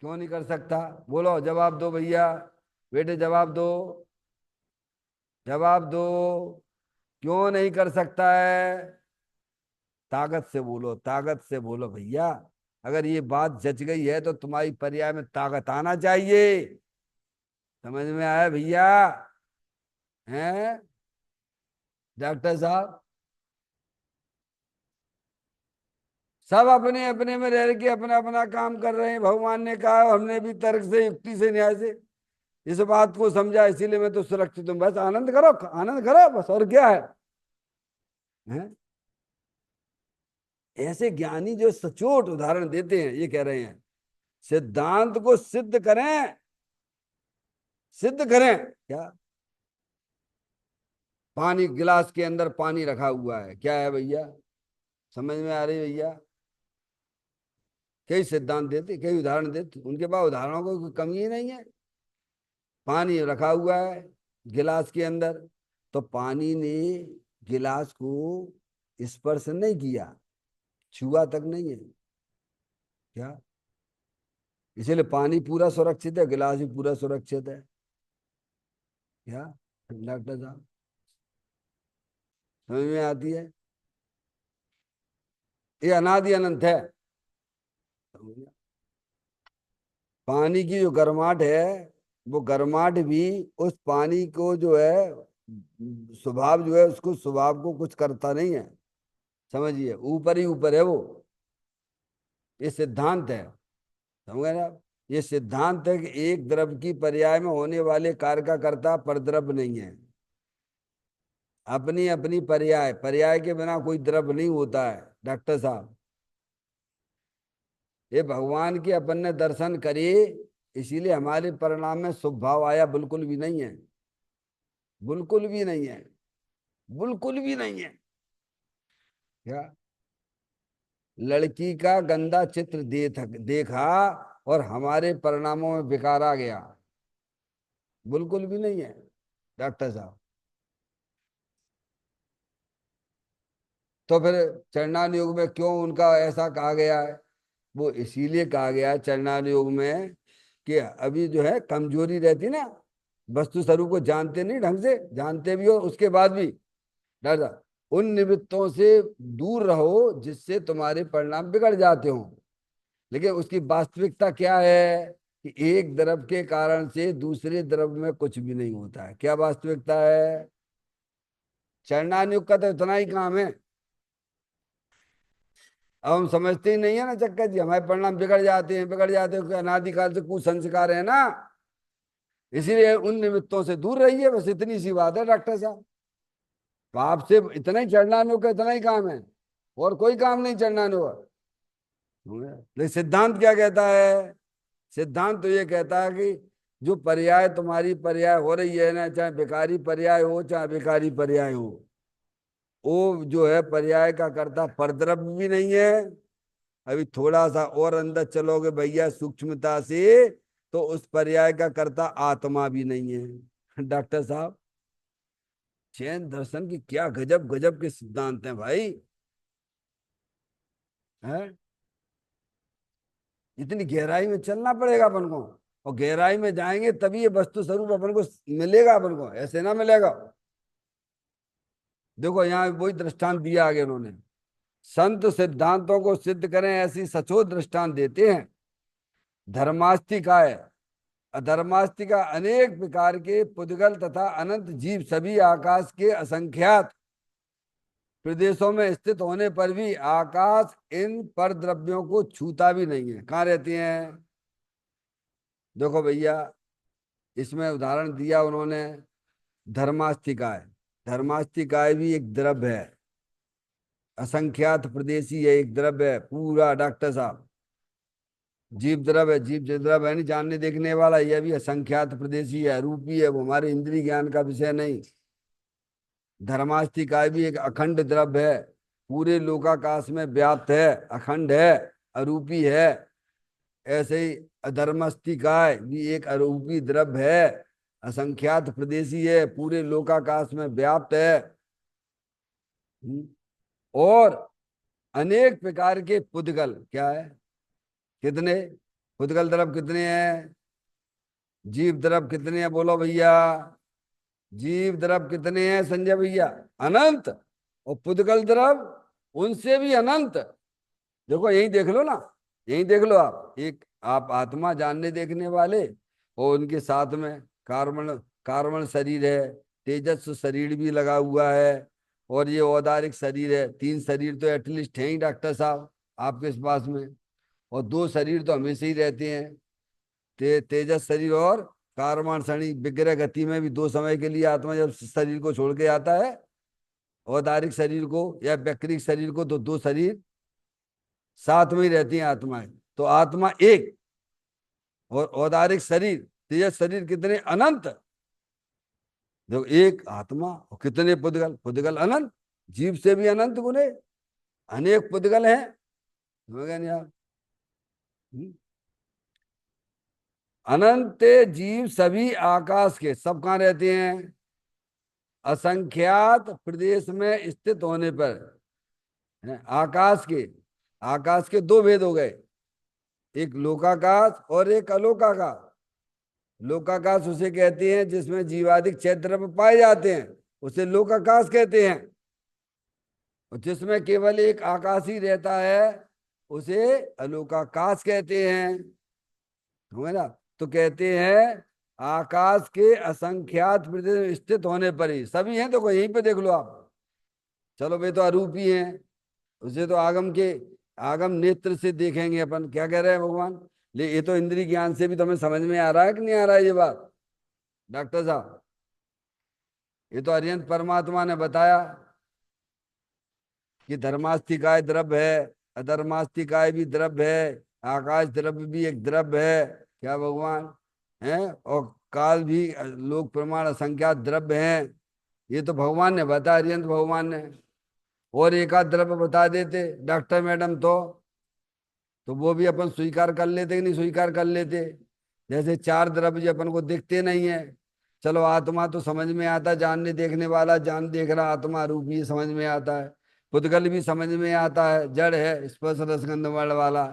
क्यों नहीं कर सकता? बोलो, जवाब दो भैया, बेटे जवाब दो, जवाब दो। क्यों नहीं कर सकता है? ताकत से बोलो, ताकत से बोलो भैया। अगर ये बात जच गई है तो तुम्हारी पर्याय में ताकत आना चाहिए। समझ में आया भैया? हैं डॉक्टर साहब? सब अपने अपने में रह के अपना अपना काम कर रहे हैं। भगवान ने कहा, हमने भी तर्क से, युक्ति से, न्याय से इस बात को समझा, इसीलिए मैं तो सुरक्षित हूं। बस आनंद करो, आनंद करो, बस, और क्या है? हैं? ऐसे ज्ञानी जो सचोट उदाहरण देते हैं, ये कह रहे हैं सिद्धांत को सिद्ध करें, सिद्ध करें क्या? पानी, गिलास के अंदर पानी रखा हुआ है, क्या है भैया? समझ में आ रही भैया? कई सिद्धांत देते, कई उदाहरण देते, उनके पास उदाहरणों को कोई कमी ही नहीं है। पानी रखा हुआ है गिलास के अंदर, तो पानी ने गिलास को स्पर्श नहीं किया, छुआ तक नहीं है क्या? इसीलिए पानी पूरा सुरक्षित है, गिलास भी पूरा सुरक्षित है। क्या डॉक्टर साहब, समझ में आती है? ये अनादि अनंत है। पानी की जो गर्माहट है, वो गर्माहट भी उस पानी को जो है, स्वभाव जो है, उसको स्वभाव को कुछ करता नहीं है। समझिए, ऊपर ही ऊपर है वो। ये सिद्धांत है, समझ गए ना आप? ये सिद्धांत है कि एक द्रव्य की पर्याय में होने वाले कार्य का कर्ता परद्रव्य नहीं है। अपनी अपनी पर्याय, पर्याय के बिना कोई द्रव्य नहीं होता है डॉक्टर साहब। ये भगवान के अपन ने दर्शन करे, इसीलिए हमारे परिणाम में शुभ भाव आया, बिल्कुल भी नहीं है, बिल्कुल भी नहीं है, बिल्कुल भी नहीं है। क्या? लड़की का गंदा चित्र देखा और हमारे परिणामों में बेकार आ गया, बिल्कुल भी नहीं है डॉक्टर साहब। तो फिर चरणान योग में क्यों उनका ऐसा कहा गया है? वो इसीलिए कहा गया है चरणान योग में कि अभी जो है कमजोरी रहती ना, वस्तु स्वरूप को जानते नहीं ढंग से, जानते भी हो उसके बाद भी डर जा, उन निमित्तों से दूर रहो जिससे तुम्हारे परिणाम बिगड़ जाते हो। लेकिन उसकी वास्तविकता क्या है कि एक द्रव्य के कारण से दूसरे द्रव्य में कुछ भी नहीं होता है। क्या वास्तविकता है? चरणान योग का तो इतना ही काम है। अब हम समझते ही नहीं है ना चक्कर जी, हमारे परिणाम बिगड़ जाते हैं, बिगड़ जाते हैं, अनादिकाल से कुसंस्कार है ना। इसीलिए उन निमित्तों से दूर रहिए, बस इतनी सी बात है डॉक्टर साहब। तो आपसे इतना ही चरणानों का इतना ही काम है, और कोई काम नहीं चरणानों का। लेकिन सिद्धांत क्या कहता है? सिद्धांत तो ये कहता है कि जो पर्याय तुम्हारी पर्याय हो रही है ना, चाहे बेकारी पर्याय हो चाहे बेकारी पर्याय हो, वो जो है पर्याय का कर्ता परद्रव्य भी नहीं है। अभी थोड़ा सा और अंदर चलोगे भैया सूक्ष्मता से, तो उस पर्याय का कर्ता आत्मा भी नहीं है डॉक्टर साहब। जैन दर्शन की क्या गजब गजब के सिद्धांत हैं भाई, हैं? इतनी गहराई में चलना पड़ेगा अपन को, और गहराई में जाएंगे तभी ये वस्तु स्वरूप अपन को मिलेगा, अपन को ऐसे ना मिलेगा। देखो यहाँ वही दृष्टांत दिया आगे उन्होंने, संत सिद्धांतों को सिद्ध करें ऐसी सचोट दृष्टांत देते हैं। धर्मास्तिकाय, अधर्मास्तिका अनेक प्रकार के पुद्गल तथा अनंत जीव सभी आकाश के असंख्यात प्रदेशों में स्थित होने पर भी आकाश इन पर द्रव्यों को छूता भी नहीं है। कहाँ रहती हैं? देखो भैया, इसमें उदाहरण दिया उन्होंने धर्मास्तिकाय। धर्मास्तिकाय भी एक द्रव्य है, असंख्यात प्रदेशी है, एक द्रव्य है पूरा डॉक्टर साहब। जीव द्रव्य है, जीव जो द्रव्य है नहीं जानने देखने वाला, यह भी असंख्यात प्रदेशी है, रूपी है, वो हमारे इंद्रिय ज्ञान का विषय नहीं। धर्मास्तिकाय भी एक अखंड द्रव्य है, पूरे लोकाकाश में व्याप्त है, अखंड है, अरूपी है। ऐसे ही अधर्मस्तिकाय भी एक अरूपी द्रव्य है, असंख्यात प्रदेशी है, पूरे लोकाकाश में व्याप्त है। और अनेक प्रकार के पुद्गल क्या है, कितने पुद्गल द्रव्य कितने हैं, जीव द्रव्य कितने हैं बोलो भैया, जीव द्रव्य कितने हैं संजय भैया, अनंत। और पुद्गल द्रव्य उनसे भी अनंत। देखो यही देख लो ना, यही देख लो आप, एक आप आत्मा जानने देखने वाले, और उनके साथ में कार्बन कार्बन शरीर है, तेजस्व शरीर भी लगा हुआ है, और ये औदारिक शरीर है। तीन शरीर तो एटलीस्ट है ही डॉक्टर साहब आपके इस पास में, और दो शरीर तो हमेशा ही रहते हैं, तेजस शरीर और कार्बन शरीर। विग्रह गति में भी दो समय के लिए आत्मा जब शरीर को छोड़ के आता है, औदारिक शरीर को या वैक्रिक शरीर को, तो दो शरीर साथ में ही रहती हैं आत्माएं। तो आत्मा एक, और औदारिक शरीर तेजस शरीर कितने अनंत। देखो एक आत्मा और कितने पुद्गल, पुद्गल अनंत, जीव से भी अनंत गुने अनेक पुद्गल हैं। समझ गए नहीं आप? अनंत जीव सभी आकाश के, सब कहाँ रहते हैं, असंख्यात प्रदेश में स्थित होने पर हैं? आकाश के दो भेद हो गए, एक लोकाकाश और एक अलोकाकाश। लोकाकाश उसे कहते हैं जिसमें जीवादिक क्षेत्र पाए जाते हैं, उसे लोकाकाश कहते हैं। और जिसमें केवल एक आकाश ही रहता है, उसे अलोकाकाश कहते हैं। है ना? तो कहते हैं आकाश के असंख्यात प्रदेश में स्थित होने पर ही सभी हैं। तो यहीं पे देख लो आप, चलो वे तो अरूपी हैं, उसे तो आगम नेत्र से देखेंगे अपन। क्या कह रहे हैं भगवान, ले ये तो इंद्रिय ज्ञान से भी तुम्हें समझ में आ रहा है कि नहीं आ रहा है ये बात डॉक्टर साहब? ये तो अरिहंत परमात्मा ने बताया कि धर्मास्तिकाय द्रव्य है, अधर्मास्तिकाय भी द्रव्य है, आकाश द्रव्य भी एक द्रव्य है। क्या भगवान है? और काल भी लोक प्रमाण असंख्यात द्रव्य हैं। ये तो भगवान ने बताया, अरिहंत भगवान ने। और एक आध द्रव्य बता देते डॉक्टर मैडम तो वो भी अपन स्वीकार कर लेते कि नहीं स्वीकार कर लेते। जैसे चार द्रव्य जो अपन को दिखते नहीं है, चलो आत्मा तो समझ में आता, जानने देखने वाला जान देख रहा, आत्मा रूप ही समझ में आता है, पुद्गल भी समझ में आता है, जड़ है, स्पर्श रसगंध वर्ण वाला।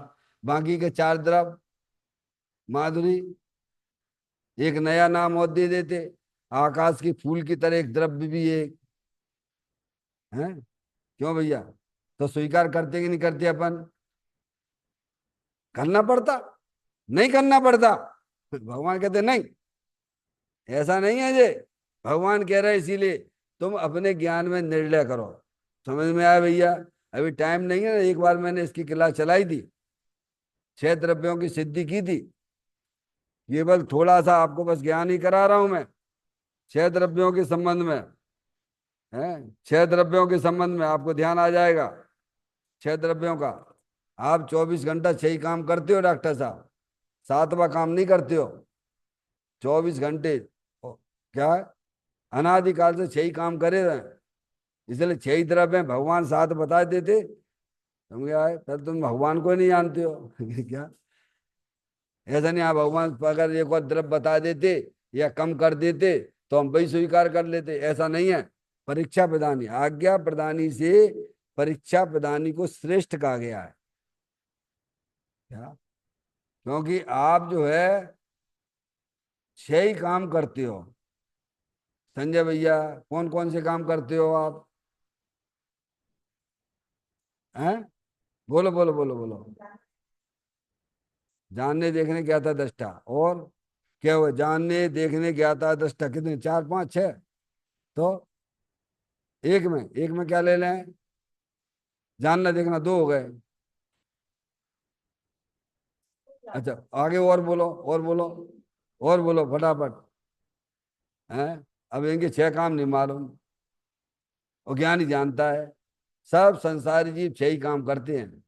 बाकी के चार द्रव्य माधुरी, एक नया नाम और दे देते, आकाश की फूल की तरह एक द्रव्य भी एक है। क्यों भैया? तो स्वीकार करते कि नहीं करते अपन? करना पड़ता, नहीं करना पड़ता? भगवान कहते नहीं, ऐसा नहीं है जे। भगवान कह रहे हैं इसीलिए तुम अपने ज्ञान में निर्णय करो। समझ में आया भैया? अभी टाइम नहीं है ना, एक बार मैंने इसकी क्लास चलाई थी, 6 द्रव्यों की सिद्धि की थी। केवल थोड़ा सा आपको बस ज्ञान ही करा रहा हूं मैं 6 द्रव्यों के संबंध में। है 6 द्रव्यों के संबंध में आपको ध्यान आ जाएगा 6 द्रव्यों का। आप 24 घंटा 6 ही काम करते हो डॉक्टर साहब, 7वां काम नहीं करते हो। 24 घंटे क्या है? अनादिकाल से 6 ही काम करे रहे, इसलिए 6 ही द्रव्य हैं। भगवान 7 बता देते, तुम क्या है, फिर तुम भगवान को ही नहीं जानते हो। क्या? ऐसा नहीं, आप भगवान अगर एक और द्रव्य बता देते या कम कर देते तो हम वही स्वीकार कर लेते, ऐसा नहीं है। परीक्षा प्रदानी, आज्ञा प्रदानी से परीक्षा प्रदानी को श्रेष्ठ कहा गया है। क्या? क्योंकि आप जो है 6 ही काम करते हो। संजय भैया कौन कौन से काम करते हो आप? हैं? बोलो बोलो बोलो बोलो। जानने देखने क्या था 10टा, और क्या हुआ? जानने देखने क्या था 10टा, कितने? 4 5 6। तो एक में क्या ले लें? जानना देखना 2 हो गए। अच्छा आगे और बोलो, और बोलो, और बोलो फटाफट। हैं। अब इनके 6 काम नहीं मालूम, और ज्ञानी जानता है। सब संसारी जीव 6 ही काम करते हैं।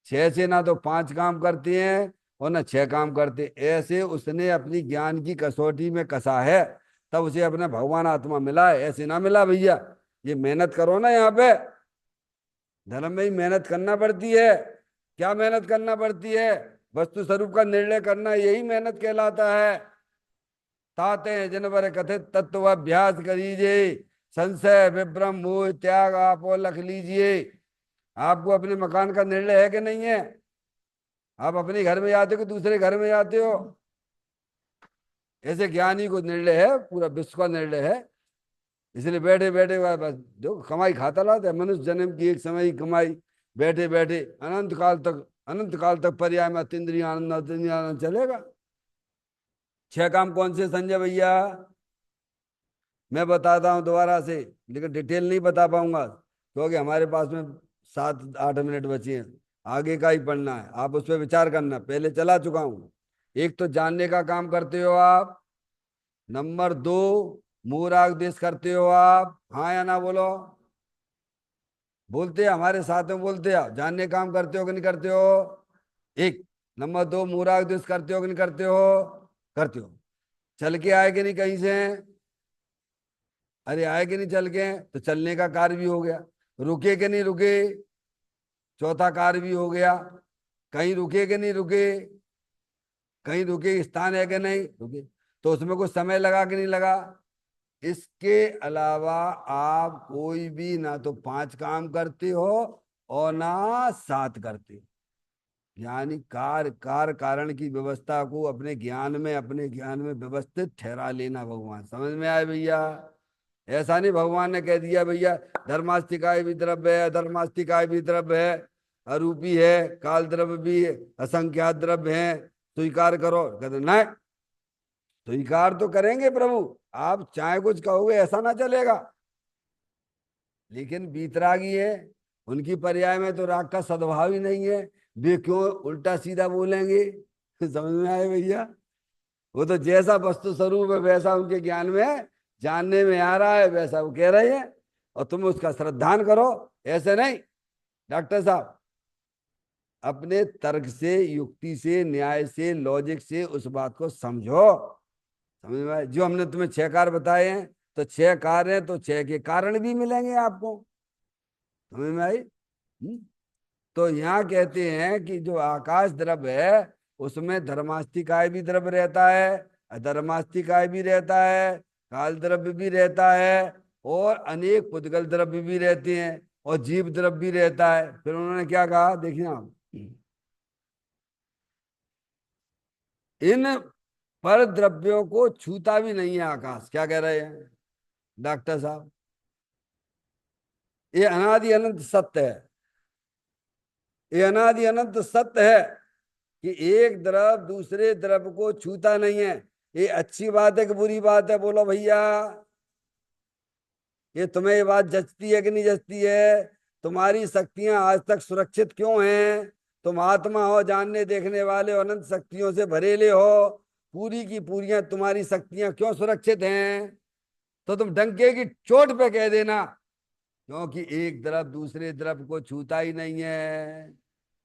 6 से ना तो 5 काम करते हैं और ना 6 काम करते। ऐसे उसने अपनी ज्ञान की कसौटी में कसा है, तब उसे अपना भगवान आत्मा मिला है। ऐसे ना मिला भैया। ये मेहनत करो ना यहाँ पे। धर्म में ही मेहनत करना पड़ती है। क्या मेहनत करना पड़ती है? वस्तु स्वरूप का निर्णय करना, यही मेहनत कहलाता है। ताते हैं जिन पर कथित तत्व अभ्यास करीजिए, संशय विभ्रम मोह त्याग आप और लख लीजिए। आपको अपने मकान का निर्णय है कि नहीं है? आप अपने घर में जाते हो कि दूसरे घर में जाते हो? ऐसे ज्ञानी को निर्णय है, पूरा विश्व का निर्णय है। इसलिए बैठे बैठे बस जो कमाई खाता रहता है, मनुष्य जन्म की एक समय की कमाई, बैठे बैठे अनंत काल तक पर्याय में अतीन्द्रिय आनंद अतीन्द्रिय आनंद चलेगा। 6 काम कौन से संजय भैया? मैं बताता हूँ दोबारा से, लेकिन डिटेल नहीं बता पाऊंगा, क्योंकि हमारे पास में 7-8 मिनट बचे हैं। आगे का ही पढ़ना है, आप उस पर विचार करना, पहले चला चुका हूं। एक तो जानने का काम करते हो आप। नंबर 2, मूराग देश करते हो आप। हाँ या ना बोलो। बोलते हैं, हमारे साथ में बोलते हैं। जानने काम करते हो कि नहीं करते हो? एक। नंबर 2, मूराग देश करते हो कि नहीं करते हो? करते हो। चल के आए कि नहीं कहीं से? अरे आए कि नहीं चल के? तो चलने का कार्य भी हो गया। रुके कि नहीं रुके? चौथा कार्य भी हो गया। कहीं रुके कि नहीं रुके? कहीं रुके स्थान है कि नहीं रुके? तो उसमें कुछ समय लगा कि नहीं लगा? इसके अलावा आप कोई भी ना तो 5 काम करते हो और ना 7 करते हो। यानी कार कारण की व्यवस्था को अपने ज्ञान में व्यवस्थित ठहरा लेना। भगवान समझ में आए भैया? ऐसा नहीं भगवान ने कह दिया भैया धर्मास्तिकाय भी द्रव्य है, धर्मास्तिकाय भी द्रव्य है, अरूपी है, काल द्रव्य भी है, असंख्यात द्रव्य है, स्वीकार करो। कहते नहीं, स्वीकार तो करेंगे प्रभु, आप चाहे कुछ कहोगे ऐसा ना चलेगा। लेकिन बीतरागी है, उनकी पर्याय में तो राग का सद्भाव ही नहीं है। वे क्यों उल्टा सीधा बोलेंगे? समझ में आए भैया? वो तो जैसा वस्तु स्वरूप है वैसा उनके ज्ञान में जानने में आ रहा है, वैसा वो कह रहे हैं, और तुम उसका श्रद्धान करो। ऐसे नहीं डॉक्टर साहब, अपने तर्क से, युक्ति से, न्याय से, लॉजिक से उस बात को समझो। समझ में आए? जो हमने तुम्हें 6 कार्य बताए हैं, तो 6 कार्य हैं तो 6 के कारण भी मिलेंगे आपको। समझ में आई? तो यहाँ कहते हैं कि जो आकाश द्रव्य है उसमें धर्मास्तिकाय भी द्रव्य रहता है, अधर्मास्तिकाय भी रहता है, काल द्रव्य भी रहता है, और अनेक पुद्गल द्रव्य भी रहते हैं, और जीव द्रव्य भी रहता है। फिर उन्होंने क्या कहा देखिए आप, इन पर द्रव्यों को छूता भी नहीं है आकाश। क्या कह रहे हैं डॉक्टर साहब? ये अनादि अनंत सत्य है। ये अनादि अनंत सत्य है कि एक द्रव दूसरे द्रव को छूता नहीं है। ये अच्छी बात है कि बुरी बात है? बोलो भैया। ये तुम्हें ये बात जचती है कि नहीं जचती है? तुम्हारी शक्तियां आज तक सुरक्षित क्यों हैं? तुम आत्मा हो, जानने देखने वाले हो, अनंत शक्तियों से भरेले हो। पूरी की पूरियां तुम्हारी शक्तियां क्यों सुरक्षित हैं? तो तुम डंके की चोट पे कह देना, क्योंकि एक द्रव दूसरे द्रव को छूता ही नहीं है।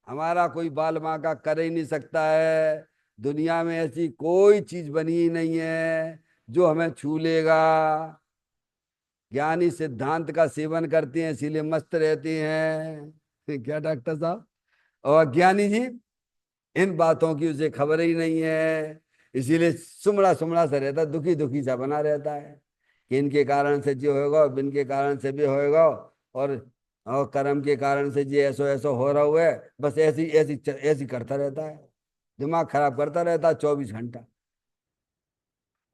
हमारा कोई बाल माँ का कर ही नहीं सकता है। दुनिया में ऐसी कोई चीज बनी ही नहीं है जो हमें छू लेगा। ज्ञानी सिद्धांत का सेवन करते हैं इसीलिए मस्त रहते हैं। क्या डॉक्टर साहब? और ज्ञानी जी, इन बातों की उसे खबर ही नहीं है, इसीलिए सुमड़ा सुमड़ा सा रहता, दुखी दुखी सा बना रहता है कि इनके कारण से जो होगा, बिन के कारण से भी होएगा, और कर्म के कारण से जी ऐसो ऐसो हो रहा हुआ है। बस ऐसी ऐसी ऐसी करता रहता है, दिमाग खराब करता रहता है 24 घंटा।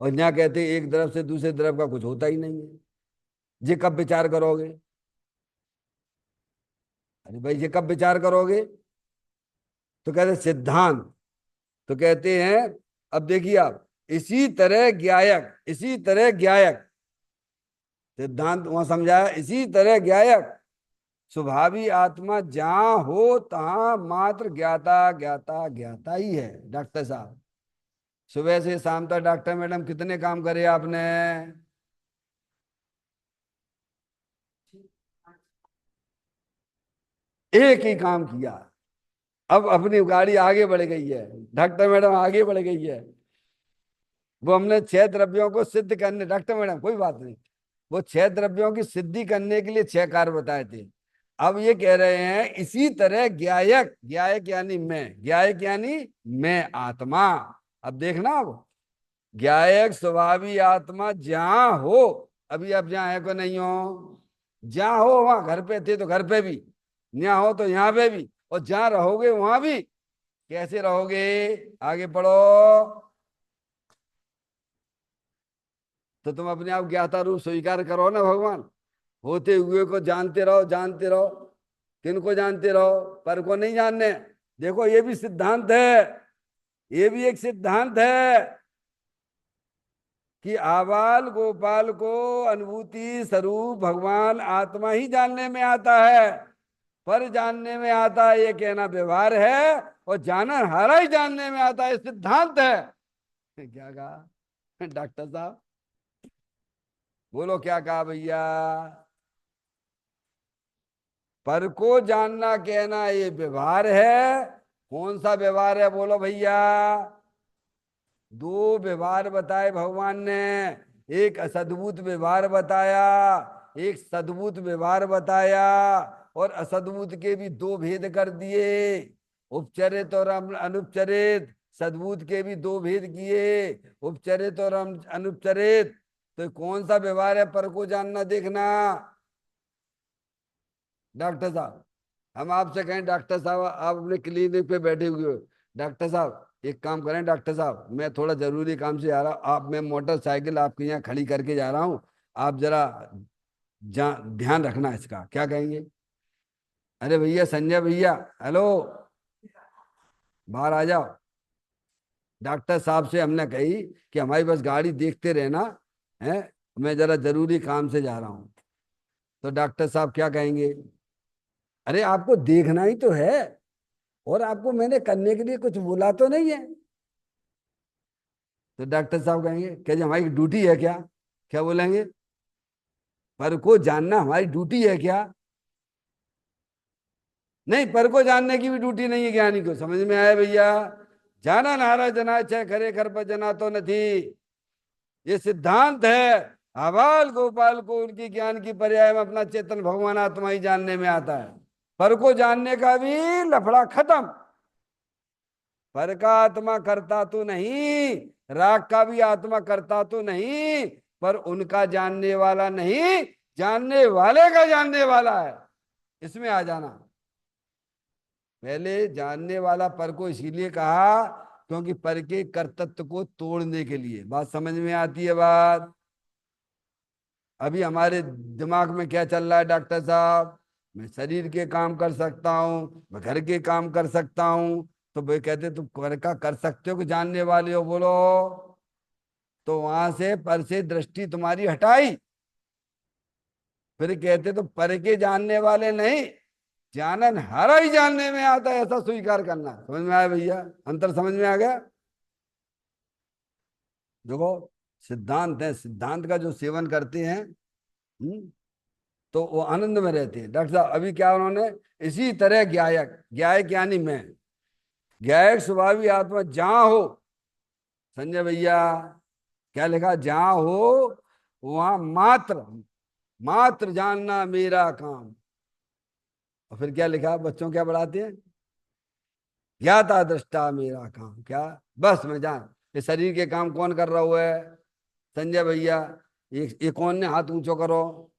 और यहाँ कहते हैं एक तरफ से दूसरे तरफ का कुछ होता ही नहीं है। ये कब विचार करोगे? अरे भाई ये कब विचार करोगे? तो कहते सिद्धांत, तो कहते हैं, अब देखिए आप, इसी तरह ज्ञायक, सिद्धांत वहां समझाया, इसी तरह ज्ञायक स्वभावी आत्मा जहां हो तहां मात्र ज्ञाता ज्ञाता ज्ञाता ही है। डॉक्टर साहब, सुबह से शाम तक डॉक्टर मैडम कितने काम करे आपने? एक ही काम किया। अब अपनी गाड़ी आगे बढ़ गई है, डॉक्टर मैडम आगे बढ़ गई है। वो हमने 6 द्रव्यों को सिद्ध करने, डॉक्टर मैडम कोई बात नहीं, वो 6 द्रव्यों की सिद्धि करने के लिए 6 कार्य बताए थे। अब ये कह रहे हैं इसी तरह ज्ञायक, ज्ञायक यानी मैं, ज्ञायक यानी मैं आत्मा। अब देखना, अब ज्ञायक स्वभावी आत्मा जहां हो, अभी आप जहां है को नहीं हो, जहां हो वहां, घर पे थे तो घर पे भी, यहाँ हो तो यहाँ पे भी, और जहां रहोगे वहां भी। कैसे रहोगे? आगे पढ़ो। तो तुम अपने आप ज्ञाता रूप स्वीकार करो ना भगवान। होते हुए को जानते रहो, जानते रहो। किन को जानते रहो? पर को नहीं जानने। देखो ये भी सिद्धांत है, ये भी एक सिद्धांत है कि आबाल गोपाल को अनुभूति स्वरूप भगवान आत्मा ही जानने में आता है। पर जानने में आता है ये कहना व्यवहार है, और जानन हारा ही जानने में आता है, सिद्धांत है। क्या कहा डॉक्टर साहब? बोलो क्या कहा भैया? पर को जानना कहना ये व्यवहार है। कौन सा व्यवहार है बोलो भैया? 2 व्यवहार बताए भगवान ने। एक असद्भुत व्यवहार बताया, एक सद्भुत व्यवहार बताया, और असद्भुत के भी 2 भेद कर दिए, उपचरित और अनुपचरित। सद्भुत के भी 2 भेद किए, उपचरित और अनुपचरित। तो कौन सा व्यवहार है पर को जानना? देखना डॉक्टर साहब, हम आपसे कहें डॉक्टर साहब, आप अपने क्लिनिक पे बैठे हुए हो, डॉक्टर साहब एक काम करें, डॉक्टर साहब मैं थोड़ा जरूरी काम से जा रहा हूँ, आप, मैं मोटरसाइकिल आपके यहाँ खड़ी करके जा रहा हूँ, आप जरा ध्यान रखना इसका, क्या कहेंगे? अरे भैया संजय भैया, हेलो, बाहर आ जाओ। डॉक्टर साहब से हमने कही कि हमारी बस गाड़ी देखते रहना है, मैं जरा जरूरी काम से जा रहा हूँ। तो डॉक्टर साहब क्या कहेंगे? अरे आपको देखना ही तो है, और आपको मैंने करने के लिए कुछ बोला तो नहीं है। तो डॉक्टर साहब कहेंगे क्या जी हमारी ड्यूटी है क्या? क्या बोलेंगे? पर को जानना हमारी ड्यूटी है क्या? नहीं, पर को जानने की भी ड्यूटी नहीं है ज्ञानी को, समझ में आया भैया? जाना नारा जना छे खरे खर पर जना तो नहीं, ये सिद्धांत है। आबाल गोपाल को उनकी ज्ञान की पर्याय में अपना चेतन भगवान आत्मा ही जानने में आता है। पर को जानने का भी लफड़ा खत्म। पर का आत्मा करता तो नहीं, राग का भी आत्मा करता तो नहीं, पर उनका जानने वाला नहीं, जानने वाले का जानने वाला है। इसमें आ जाना। पहले जानने वाला पर को इसीलिए कहा क्योंकि पर के कर्तृत्व को तोड़ने के लिए। बात समझ में आती है बात? अभी हमारे दिमाग में क्या चल रहा है डॉक्टर साहब? मैं शरीर के काम कर सकता हूँ, मैं घर के काम कर सकता हूँ। तो वे कहते तुम घर का कर सकते हो कि जानने वाले हो? बोलो। तो वहां से पर से दृष्टि तुम्हारी हटाई, फिर कहते तो पर के जानने वाले नहीं, जानन हारा ही जानने में आता है, ऐसा स्वीकार करना। समझ में आया भैया? अंतर समझ में आ गया? देखो सिद्धांत है, सिद्धांत का जो सेवन करते हैं तो वो आनंद में रहते हैं। डॉक्टर साहब अभी क्या उन्होंने, इसी तरह ज्ञायक, ज्ञायक यानी मैं, ज्ञायक स्वभावी आत्मा जहां हो, संजय भैया क्या लिखा? जहां हो वहां मात्र, मात्र जानना मेरा काम। और फिर क्या लिखा? बच्चों क्या पढ़ाते हैं? ज्ञाता दृष्टा मेरा काम। क्या? बस मैं जान, ये शरीर के काम कौन कर रहा हुआ है? संजय भैया ये कौन ने हाथ ऊंचो करो?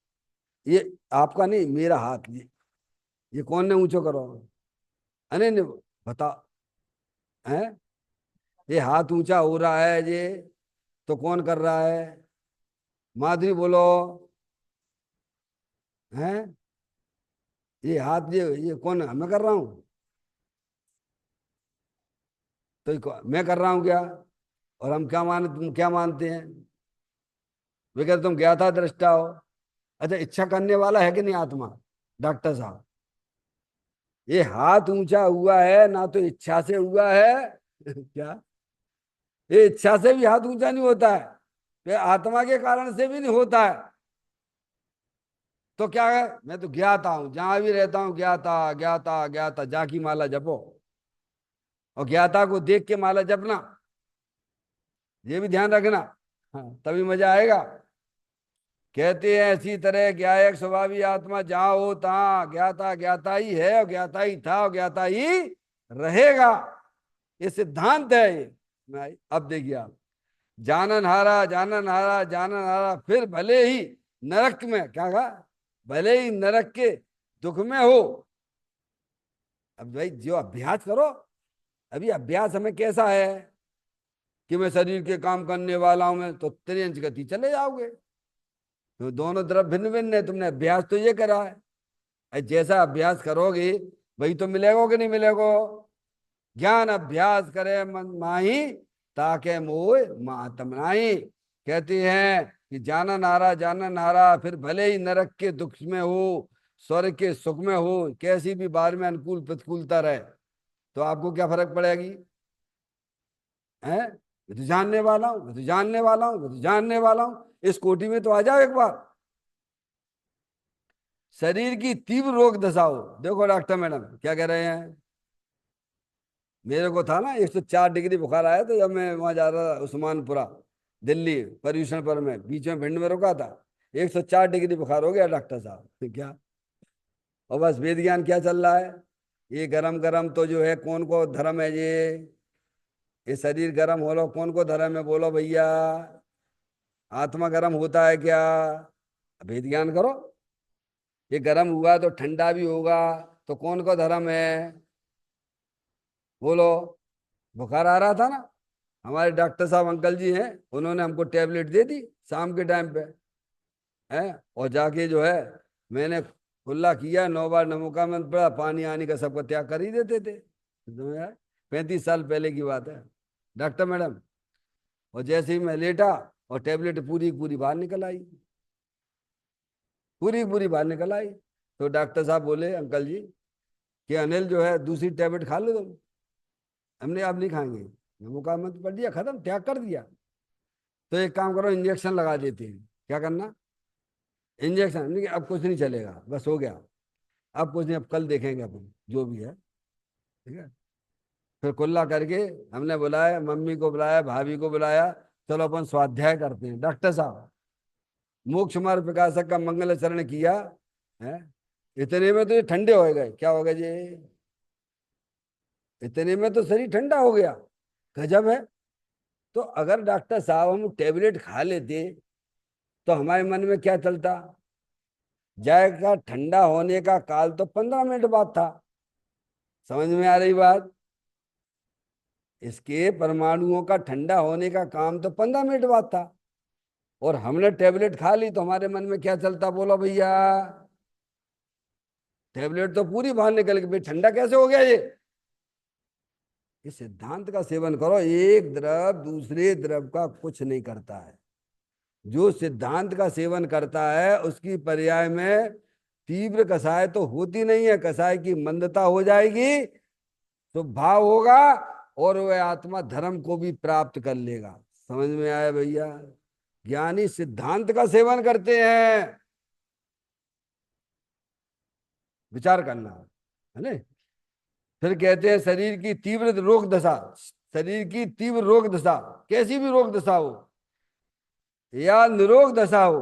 ये आपका नहीं, मेरा हाथ, ये कौन ने ऊंचो करो? अरे नहीं, बता, है ये हाथ ऊंचा हो रहा है ये, तो कौन कर रहा है? माधुरी बोलो, है ये हाथ, ये कौन? मैं कर रहा हूँ? तो मैं कर रहा हूँ क्या? और हम क्या मान, तुम क्या मानते हैं? वे कहते तुम ज्ञाता दृष्टा हो। अच्छा इच्छा करने वाला है कि नहीं आत्मा? डॉक्टर साहब ये हाथ ऊंचा हुआ है ना तो इच्छा से हुआ है क्या? ये इच्छा से भी हाथ ऊंचा नहीं होता है, ये आत्मा के कारण से भी नहीं होता है। तो क्या है, मैं तो ज्ञाता हूं, जहां भी रहता हूं ज्ञाता ज्ञाता ज्ञाता, जा की माला जपो, और ज्ञाता को देख के माला जपना, ये भी ध्यान रखना। हाँ, तभी मजा आएगा। कहते हैं इसी तरह ज्ञायक स्वभावी आत्मा जहां हो तहां ज्ञाता ज्ञाता ही है, और ज्ञाता ही था और ज्ञाता ही रहेगा। ये सिद्धांत है ये। अब देखिए आप, जानन हारा जानन हारा जानन हारा, फिर भले ही नरक में, क्या कहा, भले ही नरक के दुख में हो। अब भाई जो अभ्यास करो, अभी अभ्यास हमें कैसा है कि मैं शरीर के काम करने वाला हूं, मैं तो त्रियंच गति चले जाओगे। तो दोनों तरफ भिन्न भिन्न है, तुमने अभ्यास तो ये करा है। जैसा अभ्यास करोगे वही तो मिलेगा कि नहीं मिलेगा। ज्ञान अभ्यास करे मन माही, ताके मोह मातम नाही। कहती हैं कि जाना नारा, फिर भले ही नरक के दुख में हो, स्वर्ग के सुख में हो, कैसी भी बार में अनुकूल प्रतिकूलता रहे, तो आपको क्या फर्क पड़ेगी। है, मैं तो जानने वाला हूं, मैं तो जानने वाला हूं, मैं तो जानने वाला हूं, इस कोटि में तो आ जाओ एक बार। शरीर की तीव्र रोग दशा हो, देखो डॉक्टर मैडम क्या कह रहे हैं। मेरे को था ना 104 डिग्री बुखार आया, तो जब मैं वहां जा रहा था उस्मानपुरा दिल्ली पर्यूषण पर, में बीच में भिंड में रुका था, 104 डिग्री बुखार हो गया डॉक्टर साहब। तो क्या, और बस वेद ज्ञान क्या चल रहा है, ये गरम गरम तो जो है कौन को धर्म है ये शरीर गरम हो लो कौन को धर्म है, बोलो भैया। आत्मा गरम होता है क्या, वेद ज्ञान करो। ये गरम हुआ तो ठंडा भी होगा, तो कौन को धर्म है, बोलो। बुखार आ रहा था ना, हमारे डॉक्टर साहब अंकल जी हैं, उन्होंने हमको टेबलेट दे दी शाम के टाइम पे, है, और जाके जो है मैंने खुला किया, 9 बार नमो का मंत्र पढ़ा, पानी आने का सबका त्याग कर ही देते थे। 35 साल पहले की बात है डॉक्टर मैडम। और जैसे ही मैं लेटा, और टेबलेट पूरी पूरी बाहर निकल आई, पूरी पूरी बाहर निकल आई। तो डॉक्टर साहब बोले अंकल जी कि अनिल जो है दूसरी टेबलेट खा लो तुम। हमने आप नहीं खाएंगे, नमो का मंत्र पढ़ दिया, खत्म, त्याग कर दिया। तो एक काम करो, इंजेक्शन लगा देते हैं। क्या करना, इंजेक्शन नहीं, अब कुछ नहीं चलेगा, बस हो गया, अब कुछ नहीं, अब कल देखेंगे अपन जो भी है, ठीक है। फिर कुल्ला करके हमने बुलाया, मम्मी को बुलाया, भाभी को बुलाया, चलो अपन स्वाध्याय करते हैं। डॉक्टर साहब मोक्ष मार्ग प्रकाशक का मंगल चरण किया है, इतने में तो ये ठंडे हो गए। क्या हो गया जी, इतने में तो शरीर ठंडा हो गया, गजब है। तो अगर डॉक्टर साहब हम टेबलेट खा लेते, तो हमारे मन में क्या चलता, जाएगा ठंडा होने का काल तो 15 मिनट बाद था। समझ में आ रही बात, इसके परमाणुओं का ठंडा होने का काम तो 15 मिनट बाद था, और हमने टेबलेट खा ली, तो हमारे मन में क्या चलता, बोलो भैया। टेबलेट तो पूरी बाहर निकल गई, भाई ठंडा कैसे हो गया ये। इस सिद्धांत का सेवन करो, एक द्रव दूसरे द्रव का कुछ नहीं करता है। जो सिद्धांत का सेवन करता है उसकी पर्याय में तीव्र कसाय तो होती नहीं है, कसाय की मंदता हो जाएगी, तो भाव होगा, और वह आत्मा धर्म को भी प्राप्त कर लेगा। समझ में आया भैया, ज्ञानी सिद्धांत का सेवन करते हैं, विचार करना है ना। फिर कहते हैं शरीर की तीव्र रोग दशा, शरीर की तीव्र रोग दशा, कैसी भी रोग दशा हो या निरोग दशा हो,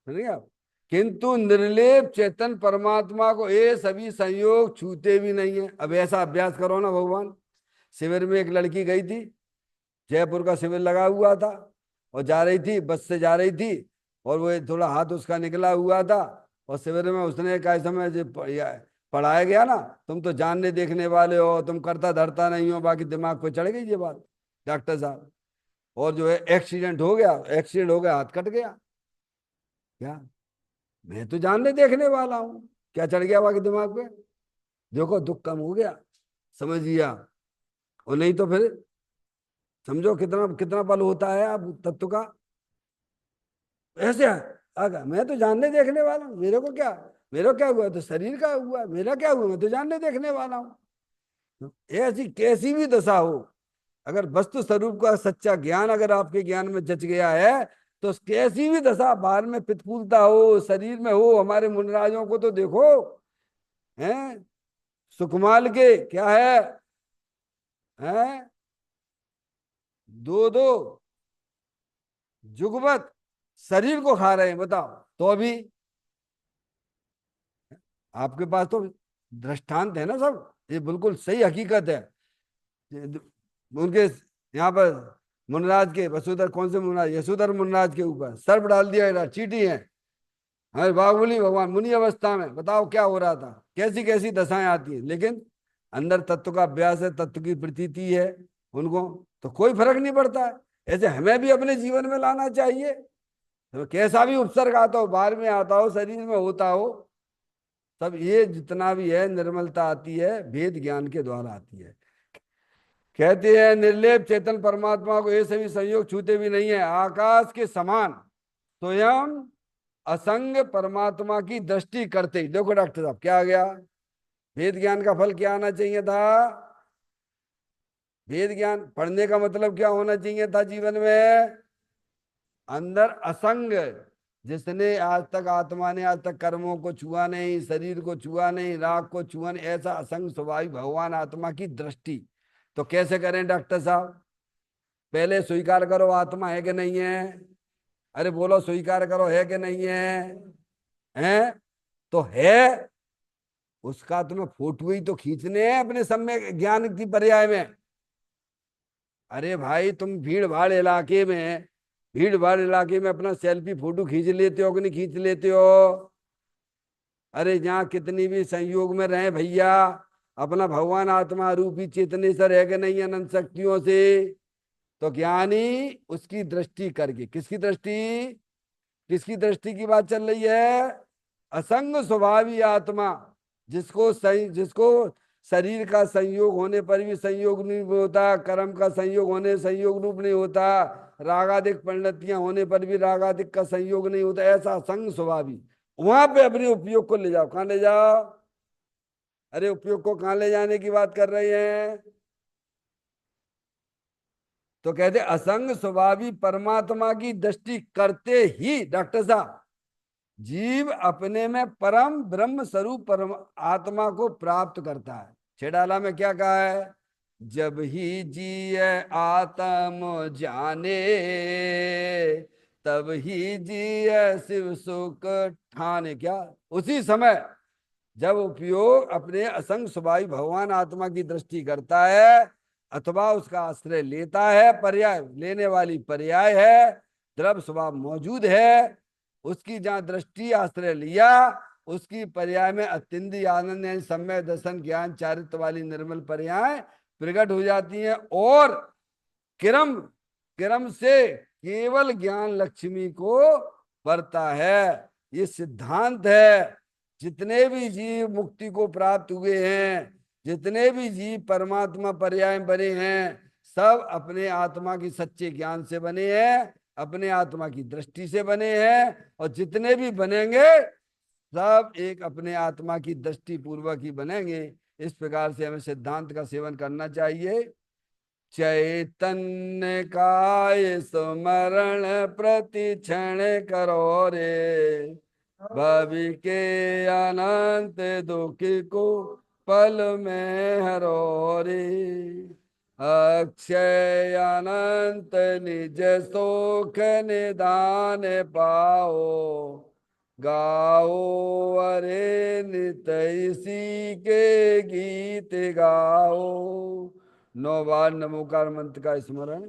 समझे आप, किंतु निर्लेप चेतन परमात्मा को ये सभी संयोग छूते भी नहीं है। अब ऐसा अभ्यास करो ना भगवान। शिविर में एक लड़की गई थी, जयपुर का शिविर लगा हुआ था, और जा रही थी, बस से जा रही थी, और वो थोड़ा हाथ उसका निकला हुआ था, और शिविर में उसने कहा समय जो पढ़ाया गया ना, तुम तो जानने देखने वाले हो, तुम करता धरता नहीं हो, बाकी दिमाग पे चढ़ गई ये बात डॉक्टर साहब, और जो है एक्सीडेंट हो गया, एक्सीडेंट हो गया, हाथ कट गया। क्या, मैं तो जानने देखने वाला हूं, क्या चढ़ गया बाकी दिमाग पे। देखो दुख कम हो गया, समझ लिया। और नहीं तो फिर समझो कितना कितना बल होता है आप तत्व का। ऐसे आ गया, मैं तो जानने देखने वाला हूँ, मेरे को क्या, मेरा क्या हुआ, तो शरीर का हुआ, मेरा क्या हुआ, मैं तो जानने देखने वाला हूँ। ऐसी कैसी भी दशा हो, अगर वस्तु स्वरूप का सच्चा ज्ञान अगर आपके ज्ञान में जच गया है, तो कैसी भी दशा बाहर में पित्तफूलता हो, शरीर में हो, हमारे मुनराजों को तो देखो, हैं, सुकमाल के क्या है, हैं, दो दो जुगपत शरीर को खा रहे हैं, बताओ। तो अभी आपके पास तो दृष्टांत है ना सब, ये बिल्कुल सही हकीकत है। उनके यहाँ पर मुनराज के वसुधर, कौन से मुनराज, यशोधर मुनराज के ऊपर सर्प डाल दिया गया, चींटी है। हमारे बाहुबली भगवान मुनि अवस्था में बताओ क्या हो रहा था, कैसी कैसी दशाएं आती हैं, लेकिन अंदर तत्व का अभ्यास है, तत्व की प्रतीति है उनको, तो कोई फर्क नहीं पड़ता है। ऐसे हमें भी अपने जीवन में लाना चाहिए। तो कैसा भी उपसर्ग आता हो, बाहर में आता हो, शरीर में होता हो, सब ये जितना भी है निर्मलता आती है भेद ज्ञान के द्वारा आती है। कहते हैं निर्लेप चेतन परमात्मा को ये सभी संयोग छूते भी नहीं है, आकाश के समान स्वयं असंग परमात्मा की दृष्टि करते ही, देखो डॉक्टर साहब क्या आ गया, वेद ज्ञान का फल क्या आना चाहिए था। वेद ज्ञान पढ़ने का मतलब क्या होना चाहिए था जीवन में, अंदर असंग, जिसने आज तक आत्मा ने आज तक कर्मों को छुआ नहीं, शरीर को छुआ नहीं, राग को छुआ नहीं, ऐसा असंग स्वभाव भगवान आत्मा की दृष्टि। तो कैसे करें डॉक्टर साहब, पहले स्वीकार करो आत्मा है कि नहीं है, अरे बोलो स्वीकार करो है कि नहीं है, हैं, तो है, उसका तुम्हें फोटो ही तो खींचने हैं अपने समय ज्ञान की पर्याय में। अरे भाई तुम भीड़ भाड़ इलाके में अपना सेल्फी फोटो खींच लेते हो कि नहीं खींच लेते हो। अरे जहाँ कितनी भी संयोग में रहे भैया, अपना भगवान आत्मा रूपी चेतनेश्वर है कि नहीं अनंत शक्तियों से, तो ज्ञानी उसकी दृष्टि करके, किसकी दृष्टि, किसकी दृष्टि की बात चल रही है, असंग स्वभावी आत्मा, जिसको शरीर का संयोग होने पर भी संयोग नहीं होता, कर्म का संयोग होने संयोग रूप नहीं होता, रागादिक परिणतियां होने पर भी रागादिक का संयोग नहीं होता, ऐसा असंग स्वभावी, वहां पे अपने उपयोग को ले जाओ। कहां ले जाओ, अरे उपयोग को कहां ले जाने की बात कर रहे हैं, तो कहते असंग स्वभावी परमात्मा की दृष्टि करते ही डॉक्टर साहब जीव अपने में परम ब्रह्म स्वरूप परम आत्मा को प्राप्त करता है। छेड़ाला में क्या कहा है, जब ही जी आत्म जाने, तब ही जी शिव सुख ठाने, क्या उसी समय जब उपयोग अपने असंग स्वभावी भगवान आत्मा की दृष्टि करता है, अथवा उसका आश्रय लेता है, पर्याय लेने वाली पर्याय है, द्रव्य स्वभाव मौजूद है, उसकी जहां दृष्टि आश्रय लिया, उसकी पर्याय में अत्यंत आनंद सम्य दर्शन ज्ञान चारित्र वाली निर्मल पर्याय प्रकट हो जाती हैं, और क्रम क्रम से केवल ज्ञान लक्ष्मी को बरता है। ये सिद्धांत है। जितने भी जीव मुक्ति को प्राप्त हुए हैं, जितने भी जीव परमात्मा पर्याय बने हैं, सब अपने आत्मा की सच्चे ज्ञान से बने हैं, अपने आत्मा की दृष्टि से बने हैं, और जितने भी बनेंगे सब एक अपने आत्मा की दृष्टि पूर्वक ही बनेंगे। इस प्रकार से हमें सिद्धांत का सेवन करना चाहिए। चैतन्य काय स्मरण प्रति क्षण करो रे, भवि के अनंत दुख को पल में हरो रे, अक्षय अनंत निज सुख निदान पाओ, गाओ अरे नित इसी के गीत गाओ। 9 बार नमोकार मंत्र का स्मरण